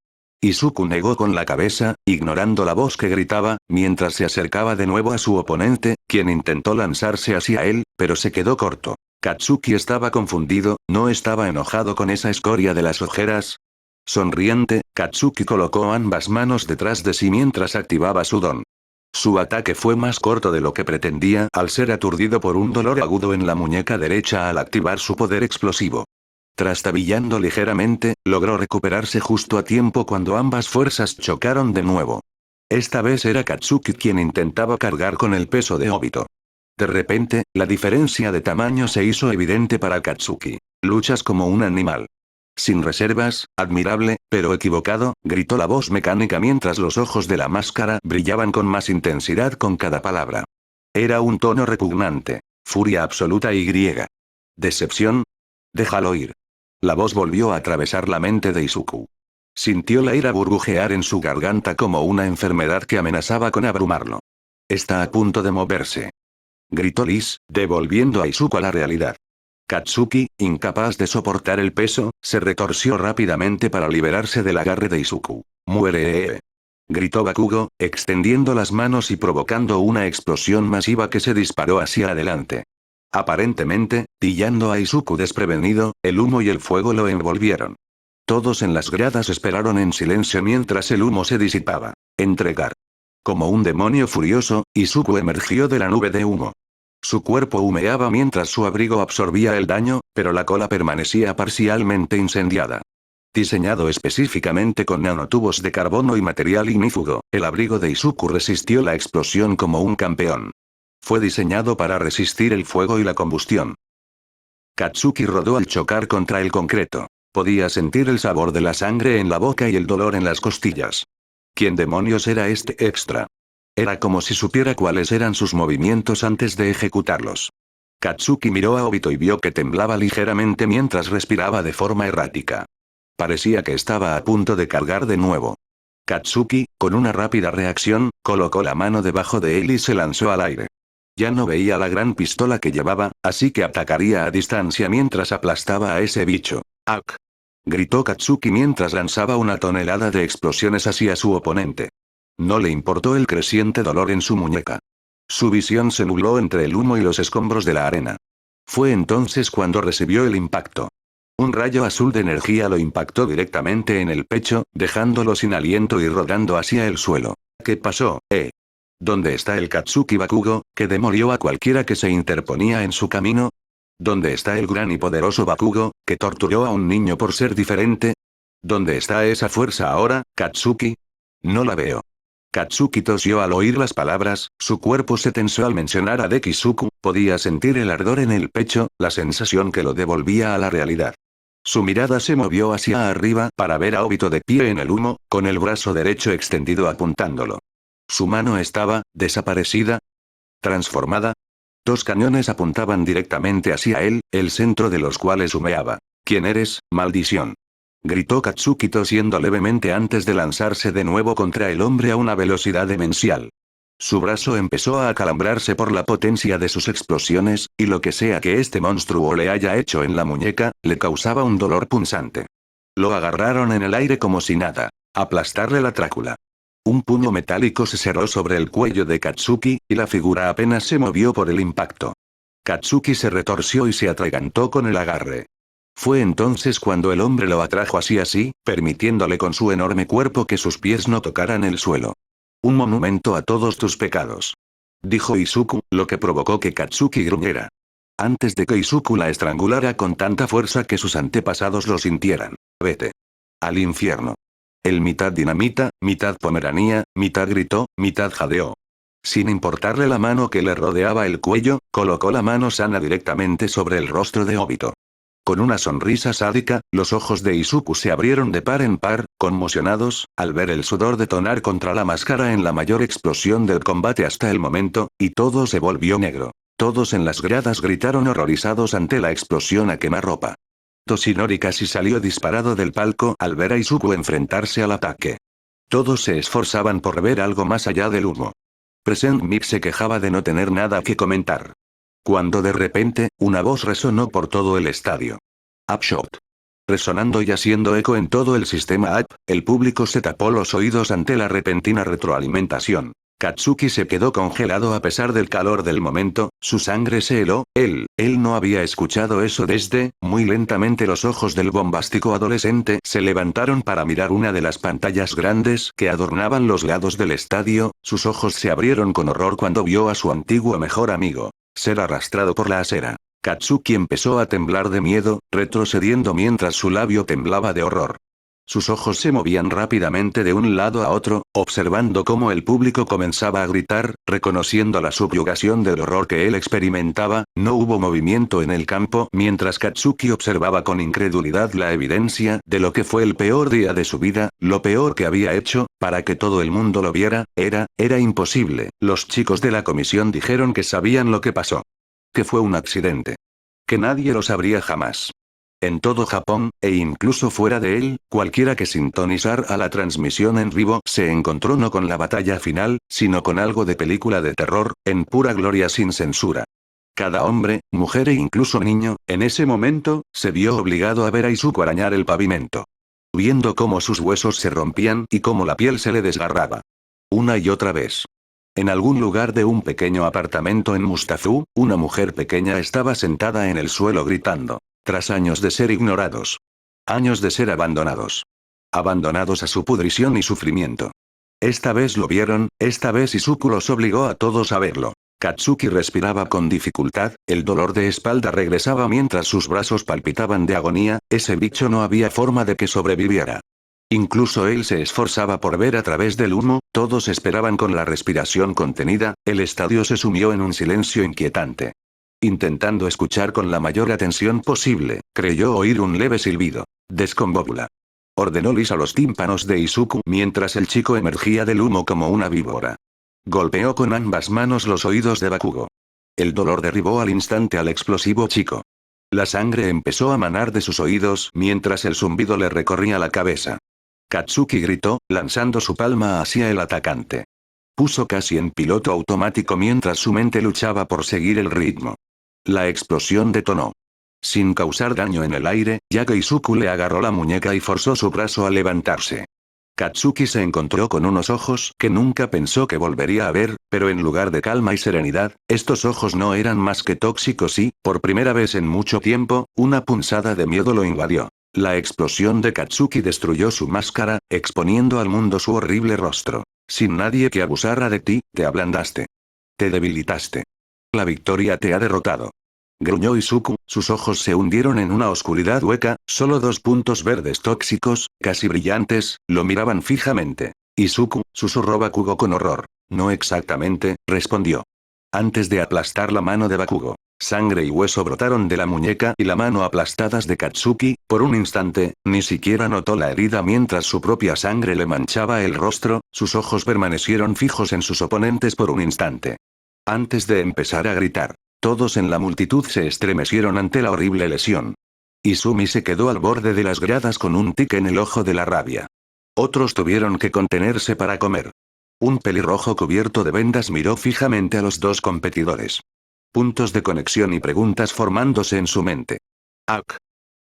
Izuku negó con la cabeza, ignorando la voz que gritaba, mientras se acercaba de nuevo a su oponente, quien intentó lanzarse hacia él, pero se quedó corto. Katsuki estaba confundido, no estaba enojado con esa escoria de las ojeras. Sonriente, Katsuki colocó ambas manos detrás de sí mientras activaba su don. Su ataque fue más corto de lo que pretendía al ser aturdido por un dolor agudo en la muñeca derecha al activar su poder explosivo. Trastabillando ligeramente, logró recuperarse justo a tiempo cuando ambas fuerzas chocaron de nuevo. Esta vez era Katsuki quien intentaba cargar con el peso de Obito. De repente, la diferencia de tamaño se hizo evidente para Katsuki. Luchas como un animal. Sin reservas, admirable, pero equivocado, gritó la voz mecánica mientras los ojos de la máscara brillaban con más intensidad con cada palabra. Era un tono repugnante. Furia absoluta y griega. Decepción. Déjalo ir. La voz volvió a atravesar la mente de Izuku. Sintió la ira burbujear en su garganta como una enfermedad que amenazaba con abrumarlo. Está a punto de moverse. Gritó Liz, devolviendo a Izuku a la realidad. Katsuki, incapaz de soportar el peso, se retorció rápidamente para liberarse del agarre de Izuku. ¡Muere! Gritó Bakugo, extendiendo las manos y provocando una explosión masiva que se disparó hacia adelante. Aparentemente, pillando a Izuku desprevenido, el humo y el fuego lo envolvieron. Todos en las gradas esperaron en silencio mientras el humo se disipaba. Entregar. Como un demonio furioso, Izuku emergió de la nube de humo. Su cuerpo humeaba mientras su abrigo absorbía el daño, pero la cola permanecía parcialmente incendiada. Diseñado específicamente con nanotubos de carbono y material ignífugo, el abrigo de Izuku resistió la explosión como un campeón. Fue diseñado para resistir el fuego y la combustión. Katsuki rodó al chocar contra el concreto. Podía sentir el sabor de la sangre en la boca y el dolor en las costillas. ¿Quién demonios era este extra? Era como si supiera cuáles eran sus movimientos antes de ejecutarlos. Katsuki miró a Obito y vio que temblaba ligeramente mientras respiraba de forma errática. Parecía que estaba a punto de cargar de nuevo. Katsuki, con una rápida reacción, colocó la mano debajo de él y se lanzó al aire. Ya no veía la gran pistola que llevaba, así que atacaría a distancia mientras aplastaba a ese bicho. ¡Ak! Gritó Katsuki mientras lanzaba una tonelada de explosiones hacia su oponente. No le importó el creciente dolor en su muñeca. Su visión se nubló entre el humo y los escombros de la arena. Fue entonces cuando recibió el impacto. Un rayo azul de energía lo impactó directamente en el pecho, dejándolo sin aliento y rodando hacia el suelo. ¿Qué pasó, ¿Dónde está el Katsuki Bakugo, que demolió a cualquiera que se interponía en su camino? ¿Dónde está el gran y poderoso Bakugo, que torturó a un niño por ser diferente? ¿Dónde está esa fuerza ahora, Katsuki? No la veo. Katsuki tosió al oír las palabras, su cuerpo se tensó al mencionar a Dekizuku, podía sentir el ardor en el pecho, la sensación que lo devolvía a la realidad. Su mirada se movió hacia arriba para ver a Obito de pie en el humo, con el brazo derecho extendido apuntándolo. Su mano estaba, desaparecida, transformada. Dos cañones apuntaban directamente hacia él, el centro de los cuales humeaba. ¿Quién eres, maldición? Gritó Katsuki tosiendo levemente antes de lanzarse de nuevo contra el hombre a una velocidad demencial. Su brazo empezó a acalambrarse por la potencia de sus explosiones, y lo que sea que este monstruo le haya hecho en la muñeca, le causaba un dolor punzante. Lo agarraron en el aire como si nada. Aplastarle la trácula. Un puño metálico se cerró sobre el cuello de Katsuki, y la figura apenas se movió por el impacto. Katsuki se retorció y se atragantó con el agarre. Fue entonces cuando el hombre lo atrajo así, permitiéndole con su enorme cuerpo que sus pies no tocaran el suelo. Un monumento a todos tus pecados. Dijo Izuku, lo que provocó que Katsuki gruñera. Antes de que Izuku la estrangulara con tanta fuerza que sus antepasados lo sintieran. Vete. Al infierno. El mitad dinamita, mitad pomeranía, mitad gritó, mitad jadeó. Sin importarle la mano que le rodeaba el cuello, colocó la mano sana directamente sobre el rostro de Obito. Con una sonrisa sádica, los ojos de Izuku se abrieron de par en par, conmocionados, al ver el sudor detonar contra la máscara en la mayor explosión del combate hasta el momento, y todo se volvió negro. Todos en las gradas gritaron horrorizados ante la explosión a quemarropa. Toshinori casi salió disparado del palco al ver a Izuku enfrentarse al ataque. Todos se esforzaban por ver algo más allá del humo. Present Mix se quejaba de no tener nada que comentar. Cuando de repente, una voz resonó por todo el estadio. Upshot. Resonando y haciendo eco en todo el sistema Up, el público se tapó los oídos ante la repentina retroalimentación. Katsuki se quedó congelado a pesar del calor del momento, su sangre se heló, él no había escuchado eso desde, muy lentamente los ojos del bombástico adolescente se levantaron para mirar una de las pantallas grandes que adornaban los lados del estadio, sus ojos se abrieron con horror cuando vio a su antiguo mejor amigo ser arrastrado por la acera. Katsuki empezó a temblar de miedo, retrocediendo mientras su labio temblaba de horror. Sus ojos se movían rápidamente de un lado a otro, observando cómo el público comenzaba a gritar, reconociendo la subyugación del horror que él experimentaba. No hubo movimiento en el campo mientras Katsuki observaba con incredulidad la evidencia de lo que fue el peor día de su vida, lo peor que había hecho, para que todo el mundo lo viera, era imposible. Los chicos de la comisión dijeron que sabían lo que pasó. Que fue un accidente. Que nadie lo sabría jamás. En todo Japón, e incluso fuera de él, cualquiera que sintonizara a la transmisión en vivo se encontró no con la batalla final, sino con algo de película de terror, en pura gloria sin censura. Cada hombre, mujer e incluso niño, en ese momento, se vio obligado a ver a Izuku arañar el pavimento. Viendo cómo sus huesos se rompían y cómo la piel se le desgarraba. Una y otra vez. En algún lugar de un pequeño apartamento en Mustazu, una mujer pequeña estaba sentada en el suelo gritando. Tras años de ser ignorados. Años de ser abandonados. Abandonados a su pudrición y sufrimiento. Esta vez lo vieron, esta vez Izuku los obligó a todos a verlo. Katsuki respiraba con dificultad, el dolor de espalda regresaba mientras sus brazos palpitaban de agonía, ese bicho no había forma de que sobreviviera. Incluso él se esforzaba por ver a través del humo, todos esperaban con la respiración contenida, el estadio se sumió en un silencio inquietante. Intentando escuchar con la mayor atención posible, creyó oír un leve silbido. Descombóbula. Ordenó Lisa los tímpanos de Izuku mientras el chico emergía del humo como una víbora. Golpeó con ambas manos los oídos de Bakugo. El dolor derribó al instante al explosivo chico. La sangre empezó a manar de sus oídos mientras el zumbido le recorría la cabeza. Katsuki gritó, lanzando su palma hacia el atacante. Puso casi en piloto automático mientras su mente luchaba por seguir el ritmo. La explosión detonó. Sin causar daño en el aire, Yaga Izuku le agarró la muñeca y forzó su brazo a levantarse. Katsuki se encontró con unos ojos que nunca pensó que volvería a ver, pero en lugar de calma y serenidad, estos ojos no eran más que tóxicos y, por primera vez en mucho tiempo, una punzada de miedo lo invadió. La explosión de Katsuki destruyó su máscara, exponiendo al mundo su horrible rostro. Sin nadie que abusara de ti, te ablandaste. Te debilitaste. La victoria te ha derrotado. Gruñó Izuku, sus ojos se hundieron en una oscuridad hueca, solo dos puntos verdes tóxicos, casi brillantes, lo miraban fijamente. Izuku, susurró Bakugo con horror. No exactamente, respondió. Antes de aplastar la mano de Bakugo, sangre y hueso brotaron de la muñeca y la mano aplastadas de Katsuki, por un instante, ni siquiera notó la herida mientras su propia sangre le manchaba el rostro, sus ojos permanecieron fijos en sus oponentes por un instante. Antes de empezar a gritar. Todos en la multitud se estremecieron ante la horrible lesión. Izumi se quedó al borde de las gradas con un tic en el ojo de la rabia. Otros tuvieron que contenerse para comer. Un pelirrojo cubierto de vendas miró fijamente a los dos competidores. Puntos de conexión y preguntas formándose en su mente. ¡Ak!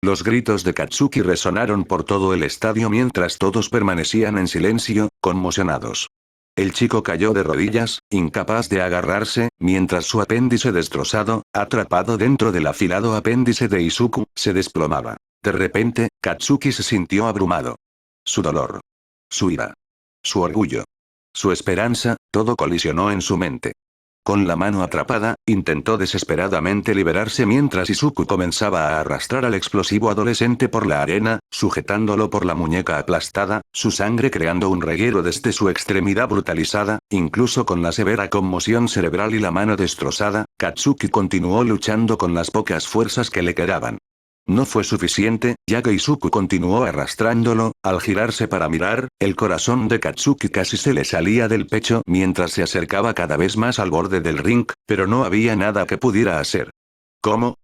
Los gritos de Katsuki resonaron por todo el estadio mientras todos permanecían en silencio, conmocionados. El chico cayó de rodillas, incapaz de agarrarse, mientras su apéndice destrozado, atrapado dentro del afilado apéndice de Izuku, se desplomaba. De repente, Katsuki se sintió abrumado. Su dolor. Su ira. Su orgullo. Su esperanza, todo colisionó en su mente. Con la mano atrapada, intentó desesperadamente liberarse mientras Izuku comenzaba a arrastrar al explosivo adolescente por la arena, sujetándolo por la muñeca aplastada, su sangre creando un reguero desde su extremidad brutalizada, incluso con la severa conmoción cerebral y la mano destrozada, Katsuki continuó luchando con las pocas fuerzas que le quedaban. No fue suficiente, ya que Izuku continuó arrastrándolo, al girarse para mirar, el corazón de Katsuki casi se le salía del pecho mientras se acercaba cada vez más al borde del ring, pero no había nada que pudiera hacer. ¿Cómo?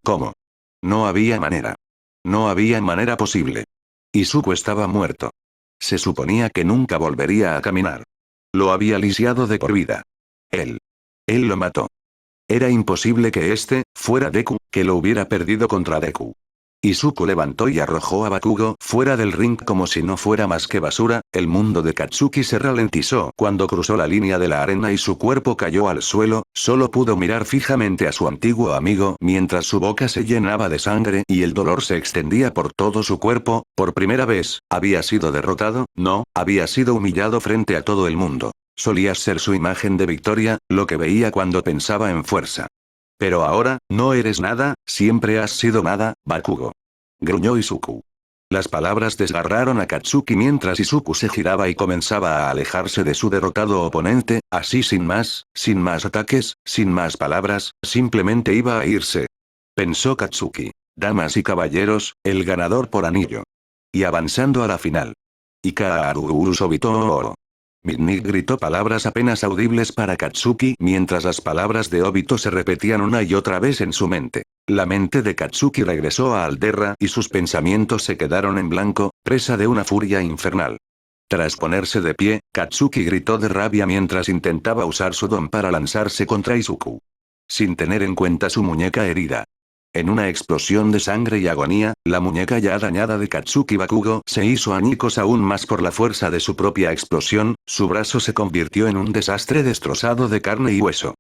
No había manera. No había manera posible. Izuku estaba muerto. Se suponía que nunca volvería a caminar. Lo había lisiado de por vida. Él lo mató. Era imposible que fuera Deku, que lo hubiera perdido contra Deku. Izuku levantó y arrojó a Bakugo fuera del ring como si no fuera más que basura. El mundo de Katsuki se ralentizó cuando cruzó la línea de la arena y su cuerpo cayó al suelo, solo pudo mirar fijamente a su antiguo amigo mientras su boca se llenaba de sangre y el dolor se extendía por todo su cuerpo. Por primera vez, había sido derrotado, no, había sido humillado frente a todo el mundo. Solías ser su imagen de victoria, lo que veía cuando pensaba en fuerza. Pero ahora, no eres nada, siempre has sido nada, Bakugo. Gruñó Izuku. Las palabras desgarraron a Katsuki mientras Izuku se giraba y comenzaba a alejarse de su derrotado oponente, así sin más ataques, sin más palabras, simplemente iba a irse. Pensó Katsuki. Damas y caballeros, el ganador por anillo. Y avanzando a la final. Ikaru Sobito. Midnight gritó palabras apenas audibles para Katsuki mientras las palabras de Obito se repetían una y otra vez en su mente. La mente de Katsuki regresó a Alderra y sus pensamientos se quedaron en blanco, presa de una furia infernal. Tras ponerse de pie, Katsuki gritó de rabia mientras intentaba usar su don para lanzarse contra Izuku. Sin tener en cuenta su muñeca herida. En una explosión de sangre y agonía, la muñeca ya dañada de Katsuki Bakugo se hizo añicos aún más por la fuerza de su propia explosión, su brazo se convirtió en un desastre destrozado de carne y hueso.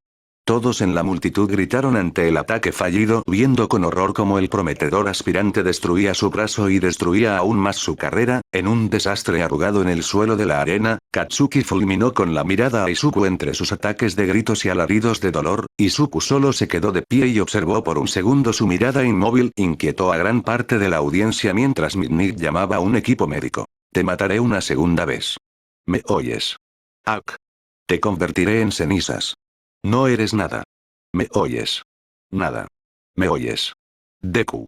Todos en la multitud gritaron ante el ataque fallido, viendo con horror cómo el prometedor aspirante destruía su brazo y destruía aún más su carrera. En un desastre arrugado en el suelo de la arena, Katsuki fulminó con la mirada a Izuku entre sus ataques de gritos y alaridos de dolor. Izuku solo se quedó de pie y observó por un segundo su mirada inmóvil, inquietó a gran parte de la audiencia mientras Midnight llamaba a un equipo médico. Te mataré una segunda vez. ¿Me oyes? Ak. Te convertiré en cenizas. No eres nada. ¿Me oyes? Nada. ¿Me oyes? Deku.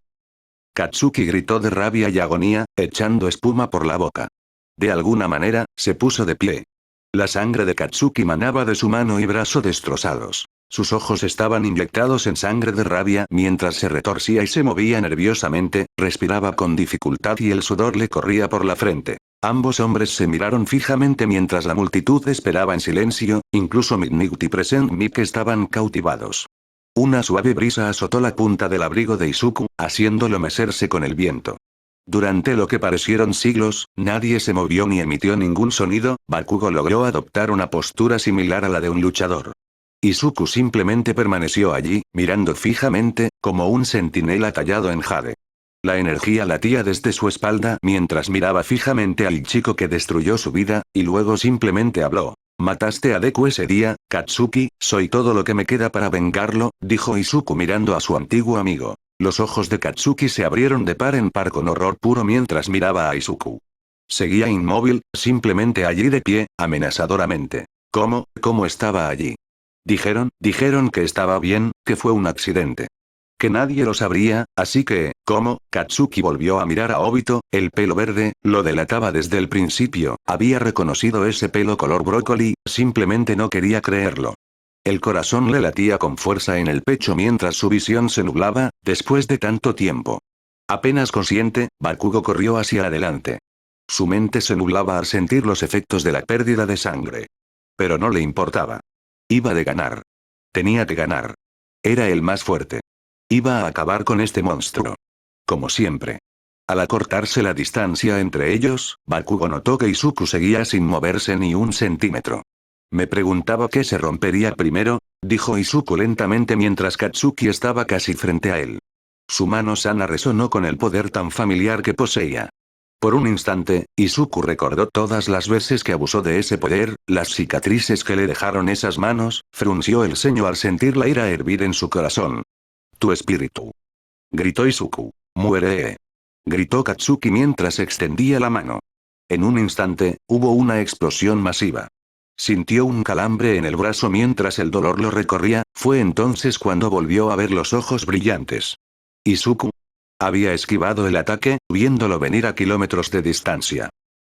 Katsuki gritó de rabia y agonía, echando espuma por la boca. De alguna manera, se puso de pie. La sangre de Katsuki manaba de su mano y brazo destrozados. Sus ojos estaban inyectados en sangre de rabia mientras se retorcía y se movía nerviosamente, respiraba con dificultad y el sudor le corría por la frente. Ambos hombres se miraron fijamente mientras la multitud esperaba en silencio, incluso Midnight y Present Mic estaban cautivados. Una suave brisa azotó la punta del abrigo de Izuku, haciéndolo mecerse con el viento. Durante lo que parecieron siglos, nadie se movió ni emitió ningún sonido. Bakugo logró adoptar una postura similar a la de un luchador. Izuku simplemente permaneció allí, mirando fijamente, como un centinela tallado en jade. La energía latía desde su espalda mientras miraba fijamente al chico que destruyó su vida, y luego simplemente habló. «Mataste a Deku ese día, Katsuki, soy todo lo que me queda para vengarlo», dijo Izuku mirando a su antiguo amigo. Los ojos de Katsuki se abrieron de par en par con horror puro mientras miraba a Izuku. Seguía inmóvil, simplemente allí de pie, amenazadoramente. ¿Cómo estaba allí? Dijeron que estaba bien, que fue un accidente. Que nadie lo sabría, así que, ¿cómo? Katsuki volvió a mirar a Obito, el pelo verde, lo delataba desde el principio, había reconocido ese pelo color brócoli, simplemente no quería creerlo. El corazón le latía con fuerza en el pecho mientras su visión se nublaba, después de tanto tiempo. Apenas consciente, Bakugo corrió hacia adelante. Su mente se nublaba al sentir los efectos de la pérdida de sangre. Pero no le importaba. Iba de ganar. Tenía que ganar. Era el más fuerte. Iba a acabar con este monstruo. Como siempre. Al acortarse la distancia entre ellos, Bakugo notó que Izuku seguía sin moverse ni un centímetro. Me preguntaba qué se rompería primero, dijo Izuku lentamente mientras Katsuki estaba casi frente a él. Su mano sana resonó con el poder tan familiar que poseía. Por un instante, Izuku recordó todas las veces que abusó de ese poder, las cicatrices que le dejaron esas manos, frunció el ceño al sentir la ira hervir en su corazón. Tu espíritu. Gritó Izuku. Muere. Gritó Katsuki mientras extendía la mano. En un instante, hubo una explosión masiva. Sintió un calambre en el brazo mientras el dolor lo recorría, fue entonces cuando volvió a ver los ojos brillantes. Izuku había esquivado el ataque, viéndolo venir a kilómetros de distancia.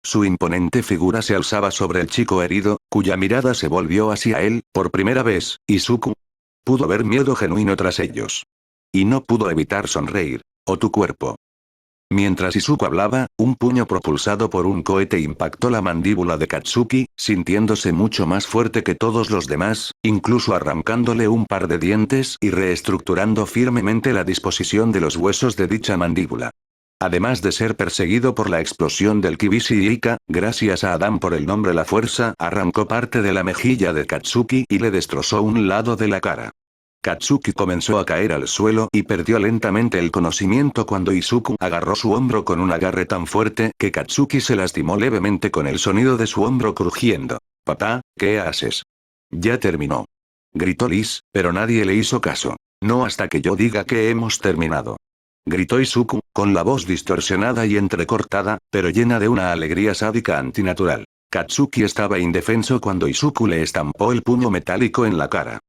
Su imponente figura se alzaba sobre el chico herido, cuya mirada se volvió hacia él, por primera vez. Izuku pudo ver miedo genuino tras ellos. Y no pudo evitar sonreír. «O tu cuerpo». Mientras Izuku hablaba, un puño propulsado por un cohete impactó la mandíbula de Katsuki, sintiéndose mucho más fuerte que todos los demás, incluso arrancándole un par de dientes y reestructurando firmemente la disposición de los huesos de dicha mandíbula. Además de ser perseguido por la explosión del Kibishi Ika, gracias a Adam por el nombre La Fuerza, arrancó parte de la mejilla de Katsuki y le destrozó un lado de la cara. Katsuki comenzó a caer al suelo y perdió lentamente el conocimiento cuando Izuku agarró su hombro con un agarre tan fuerte que Katsuki se lastimó levemente con el sonido de su hombro crujiendo. «Papá, ¿qué haces?» «Ya terminó». Gritó Liz, pero nadie le hizo caso. «No hasta que yo diga que hemos terminado». Gritó Izuku, con la voz distorsionada y entrecortada, pero llena de una alegría sádica antinatural. Katsuki estaba indefenso cuando Izuku le estampó el puño metálico en la cara.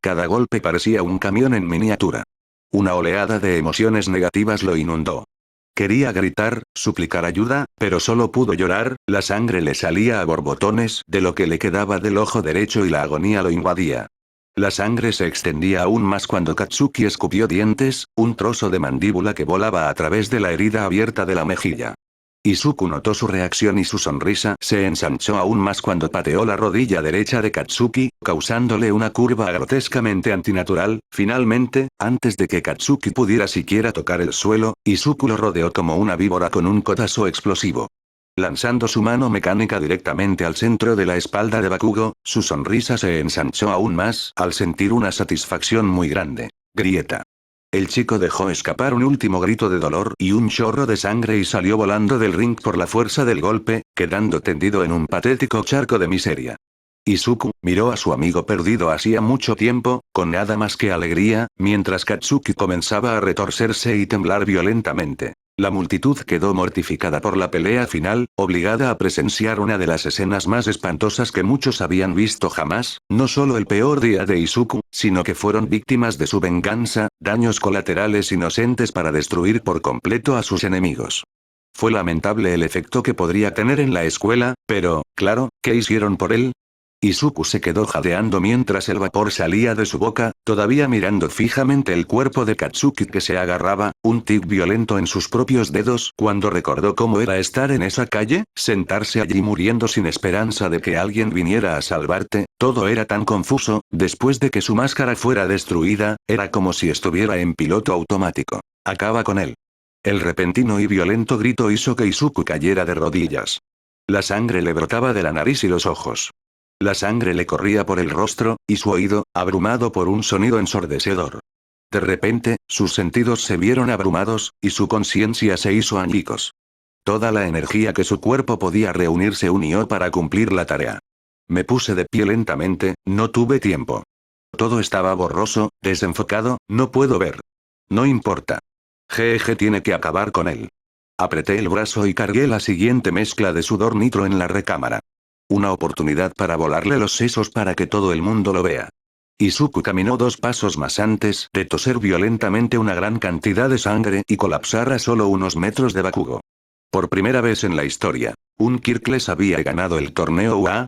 Cada golpe parecía un camión en miniatura. Una oleada de emociones negativas lo inundó. Quería gritar, suplicar ayuda, pero solo pudo llorar, la sangre le salía a borbotones de lo que le quedaba del ojo derecho y la agonía lo invadía. La sangre se extendía aún más cuando Katsuki escupió dientes, un trozo de mandíbula que volaba a través de la herida abierta de la mejilla. Izuku notó su reacción y su sonrisa se ensanchó aún más cuando pateó la rodilla derecha de Katsuki, causándole una curva grotescamente antinatural. Finalmente, antes de que Katsuki pudiera siquiera tocar el suelo, Izuku lo rodeó como una víbora con un codazo explosivo. Lanzando su mano mecánica directamente al centro de la espalda de Bakugo, su sonrisa se ensanchó aún más al sentir una satisfacción muy grande. Grieta. El chico dejó escapar un último grito de dolor y un chorro de sangre y salió volando del ring por la fuerza del golpe, quedando tendido en un patético charco de miseria. Izuku miró a su amigo perdido hacía mucho tiempo, con nada más que alegría, mientras Katsuki comenzaba a retorcerse y temblar violentamente. La multitud quedó mortificada por la pelea final, obligada a presenciar una de las escenas más espantosas que muchos habían visto jamás, no solo el peor día de Izuku, sino que fueron víctimas de su venganza, daños colaterales inocentes para destruir por completo a sus enemigos. Fue lamentable el efecto que podría tener en la escuela, pero, claro, ¿qué hicieron por él? Izuku se quedó jadeando mientras el vapor salía de su boca, todavía mirando fijamente el cuerpo de Katsuki que se agarraba, un tic violento en sus propios dedos cuando recordó cómo era estar en esa calle, sentarse allí muriendo sin esperanza de que alguien viniera a salvarte, todo era tan confuso, después de que su máscara fuera destruida, era como si estuviera en piloto automático. Acaba con él. El repentino y violento grito hizo que Izuku cayera de rodillas. La sangre le brotaba de la nariz y los ojos. La sangre le corría por el rostro, y su oído, abrumado por un sonido ensordecedor. De repente, sus sentidos se vieron abrumados, y su conciencia se hizo añicos. Toda la energía que su cuerpo podía reunir se unió para cumplir la tarea. Me puse de pie lentamente, no tuve tiempo. Todo estaba borroso, desenfocado, no puedo ver. No importa. GG tiene que acabar con él. Apreté el brazo y cargué la siguiente mezcla de sudor nitro en la recámara. Una oportunidad para volarle los sesos para que todo el mundo lo vea. Izuku caminó 2 pasos más antes de toser violentamente una gran cantidad de sangre y colapsar a solo unos metros de Bakugo. Por primera vez en la historia, un Kirkles había ganado el torneo UA,